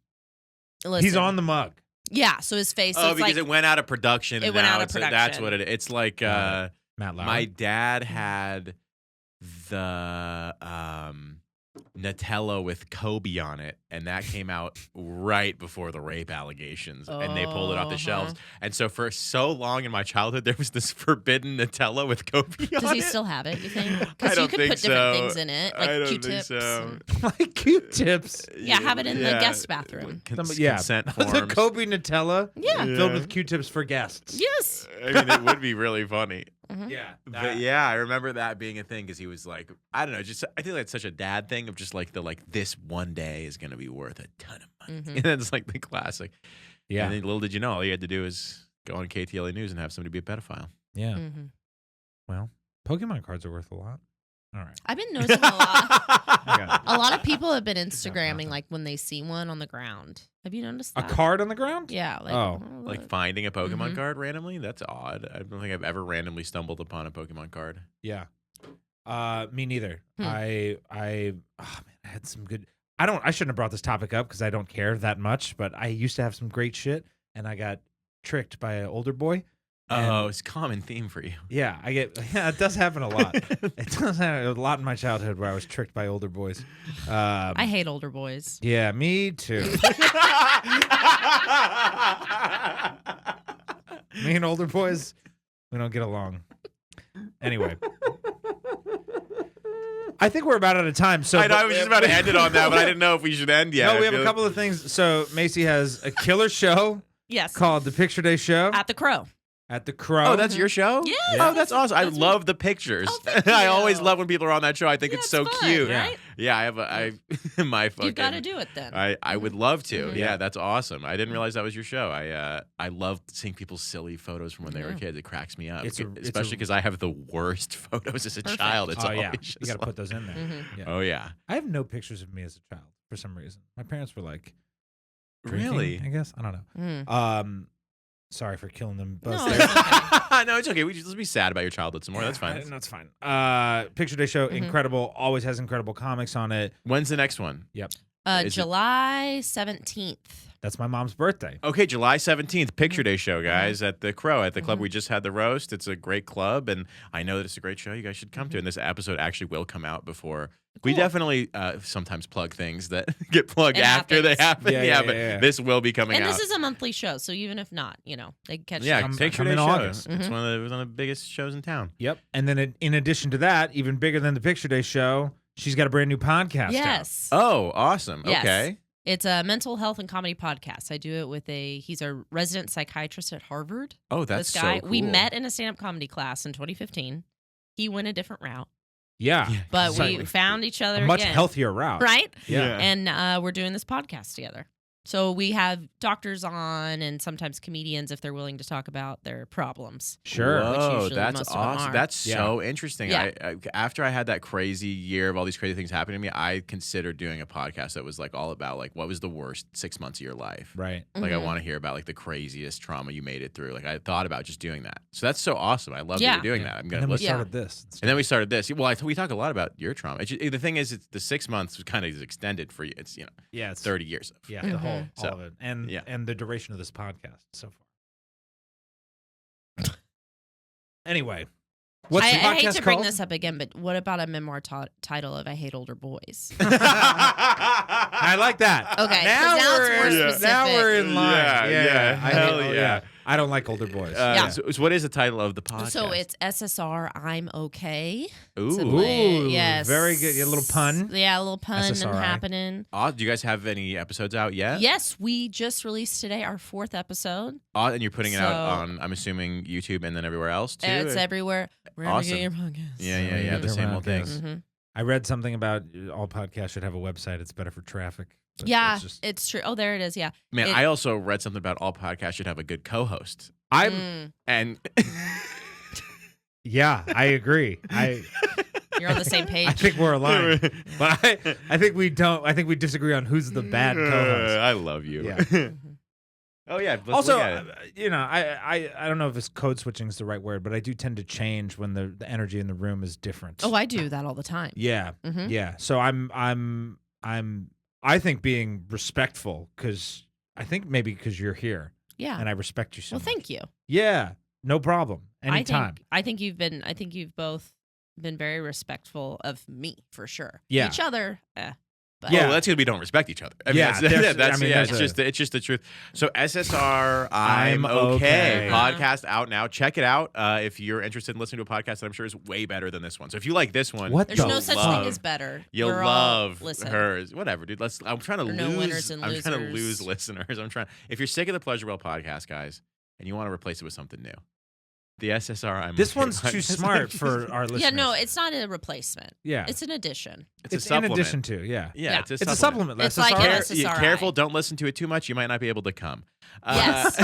He's Listen. on the mug. Yeah, so his face. Oh, is because like, it went out of production. It and went now out of That's production. what it is. It's like Got Matt Lauer. my dad had the Nutella with Kobe on it, and that came out right before the rape allegations, and they pulled it off the shelves. And so for so long in my childhood, there was this forbidden Nutella with Kobe Does on he it. still have it, you think? I Because you don't could think put different so. things in it, like I don't Q-tips. think so. like Q-tips. Yeah, have it in the guest bathroom. Consent the forms. Kobe Nutella. Yeah. Filled with Q-tips for guests. Yes. I mean, it would be really funny. Yeah. But yeah, I remember that being a thing because he was like, I don't know, just I think that's such a dad thing of just like this one day is gonna be worth a ton of money, Mhm. and that's like the classic. Yeah. And then little did you know, all you had to do is go on KTLA News and have somebody be a pedophile. Yeah. Mhm. Well, Pokemon cards are worth a lot. All right. I've been noticing a lot. I got A lot of people have been job, Instagramming Martha. like when they see one on the ground. Have you noticed a that? card on the ground? Yeah. Like, Oh. Like finding a Pokemon Mhm. card randomly? That's odd. I don't think I've ever randomly stumbled upon a Pokemon card. Yeah. Me neither. Hmm. I had some good. I shouldn't have brought this topic up because I don't care that much. But I used to have some great shit, and I got tricked by an older boy. Oh, it's a common theme for you. Yeah, it does happen a lot. It does happen a lot in my childhood where I was tricked by older boys. I hate older boys. Yeah, me too. Me and older boys, we don't get along. Anyway. I think we're about out of time. So I was just about to end it on that, but I didn't know if we should end yet. No, we have a couple of things. So Macy has a killer show Yes. called The Picture Day Show At the Crow. at the Crow. Oh, that's your show? Yes. Oh, that's awesome. I That's love the pictures. Oh, thank I always you. love when people are on that show. I think Yeah, it's so fun, cute. right? Yeah, I my fucking You've got to do it then. I would love to. Mhm. Yeah, that's awesome. I didn't realize that was your show. I love seeing people's silly photos from when they were Yeah. kids. It cracks me up, It's especially because I have the worst photos as a Perfect. child. It's Oh, yeah. always You just got to like- put those in there. Mhm. Yeah. Oh yeah, I have no pictures of me as a child for some reason. My parents were like, drinking, really? I guess. I don't know. Mm. Sorry for killing them. No, Buzz there. it's okay. No, it's okay. We just be sad about your childhood some more. That's fine. No, it's fine. Picture Day Show, Mhm. incredible. Always has incredible comics on it. When's the next one? Yep. Is it- July 17th. That's my mom's birthday. Okay, July 17th, Picture Day show, guys, at the Crow, at the club Mhm. we just had the roast. It's a great club, and I know that it's a great show. You guys should come to. And this episode actually will come out before. We Cool. definitely sometimes plug things that get plugged It after they happens. happen. Yeah, Yeah, yeah, but yeah. this will be coming And out. this is a monthly show, so even if not, they can catch Yeah, it. Come- Picture come Day in show. August. It's Mhm. one of the biggest shows in town. Yep. And then in addition to that, even bigger than the Picture Day Show, she's got a brand new podcast out. Yes. Oh, awesome. Yes. Okay. It's a mental health and comedy podcast. I do it with he's a resident psychiatrist at Harvard. Oh, that's This guy. so cool. We met in a stand-up comedy class in 2015. He went a different route, Yeah. Yeah. but Exactly. we found each other A much again. healthier route. Right? Yeah. And we're doing this podcast together. So we have doctors on and sometimes comedians if they're willing to talk about their problems. Sure. Which Whoa, usually that's most of them awesome. are. That's Yeah. so interesting. Yeah. After I had that crazy year of all these crazy things happening to me, I considered doing a podcast that was like all about like what was the worst 6 months of your life. Right. Like I Mhm. want to hear about like the craziest trauma you made it through. Like I thought about just doing that. So that's so awesome. I love that Yeah. you're doing Yeah. that. I'm And gonna then we listen. started this. And then we started this. Well, we talk a lot about your trauma. The thing is, it's the 6 months was kind of extended for you. It's Yeah, it's 30 years. Of. Yeah, the whole Mhm. all So, of it, and yeah. and the duration of this podcast so far. Anyway, what's I the podcast hate to bring called? this up again, but what about a memoir title of I Hate Older Boys? I like that. Okay, 'cause now now it's we're more in, specific. now we're in line. Yeah, I hell hate- yeah. I don't like older boys. Yeah. So what is the title of the podcast? So it's SSRI'M OK. Ooh. So Ooh, yes. very good. A little pun. Yeah, a little pun and SSRI. happening. Do you guys have any episodes out yet? Yes, we just released today our 4th episode. And you're putting it out So- on, I'm assuming, YouTube and then everywhere else too? It's or- everywhere. Wherever Awesome. you get your podcasts. Yeah, the Mhm. same old thing. Podcasts. Mhm. I read something about all podcasts should have a website. It's better for traffic. But Yeah, it's just- it's true. Oh, there it is. Yeah. Man, It- I also read something about all podcasts should have a good co-host. I'm. Mm, And Yeah, I agree. you're on the same page. I think we're aligned, but I think we don't. I think we disagree on who's the bad co-host. I love you. Yeah. Mhm. Oh yeah. Let's Also, look at it. I don't know if it's code switching is the right word, but I do tend to change when the energy in the room is different. Oh, I do that all the time. yeah, Mhm. yeah. So I think being respectful because I think maybe because you're here Yeah. and I respect you so Well, much. thank you. Yeah, no problem. Anytime. I think you've both been very respectful of me for sure. Yeah. Each other. But Yeah. Well, that's because we don't respect each other. I mean, Yeah, that's, there's- that's, I mean, yeah. there's It's just the truth. So SSR, I'm I'm okay. okay. Podcast out now. Check it out if you're interested in listening to a podcast that I'm sure is way better than this one. So if you like this one, What there's the no such love- thing as better. You'll We're all- love listen. hers. Whatever, dude. I'm trying to There are lose. no winners and I'm trying to losers. lose listeners. If you're sick of the Pleasure Well podcast, guys, and you want to replace it with something new, the SSR. This okay one's too podcast- smart for our listeners. Yeah, no, it's not a replacement. Yeah, It's an addition. It's a in supplement. addition to. Yeah, Yeah, Yeah. it's it's a supplement. It's SSRI. like an Yeah, SSRI. careful, don't listen to it too much. You might not be able to come. Yes.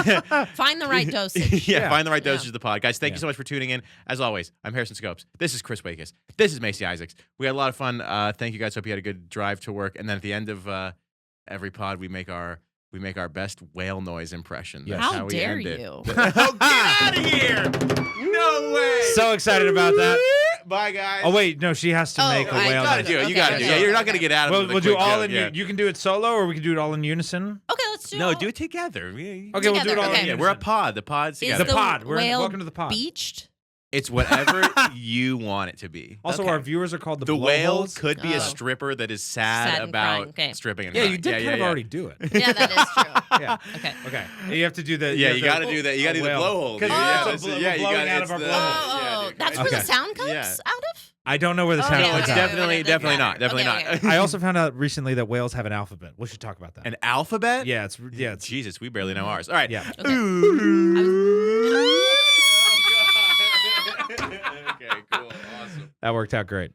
Find the right dosage. Yeah, Yeah. find the right Yeah. dosage of the pod. Guys, thank you Yeah. so much for tuning in. As always, I'm Harrison Scopes. This is Chris Wakis. This is Macey Isaacs. We had a lot of fun. Thank you guys. Hope you had a good drive to work. And then at the end of every pod, we make our best whale noise impression. Yes. That's How we dare end it. you. Oh, get out of here! No way! So excited about that. Bye, guys. Oh wait, no, she has to Oh, make a I whale. You gotta noise. do it. You Okay, gotta do it. okay, Yeah, you're not okay. gonna get out of it. We'll with a do quick all joke, in. yeah. You can do it solo, or we can do it all in unison. Okay, let's do No, all. do it together. Okay, we'll do it Together, all okay. in Yeah, unison. we're a pod. The pod's Is together. The pod. We're whale welcome to the pod. beached? It's whatever you want it to be. Also, Okay. our viewers are called the The whale blowholes. could be a Oh. stripper that is sad Sad and about crying, okay. stripping and Yeah, crying. you did kind of already do it. Yeah, that is true. Yeah. Okay. Okay. You have to do the. Yeah, have you to- got to do that. You got to do the whale. blowhole. 'Cause dude. it's Yeah, a that's- bl- yeah, we're you blowing gotta- out it's of our the- blowhole. yeah, Oh, dude, that's okay. where the Okay. sound comes Yeah. out of? I don't know where the Oh, sound yeah, comes It's okay, out. definitely, okay, definitely okay. not. Definitely Okay, not. okay. I also found out recently that whales have an alphabet. We should talk about that. An alphabet? Yeah, it's Jesus, we barely know ours. All right. yeah. Okay, cool. Awesome. That worked out great.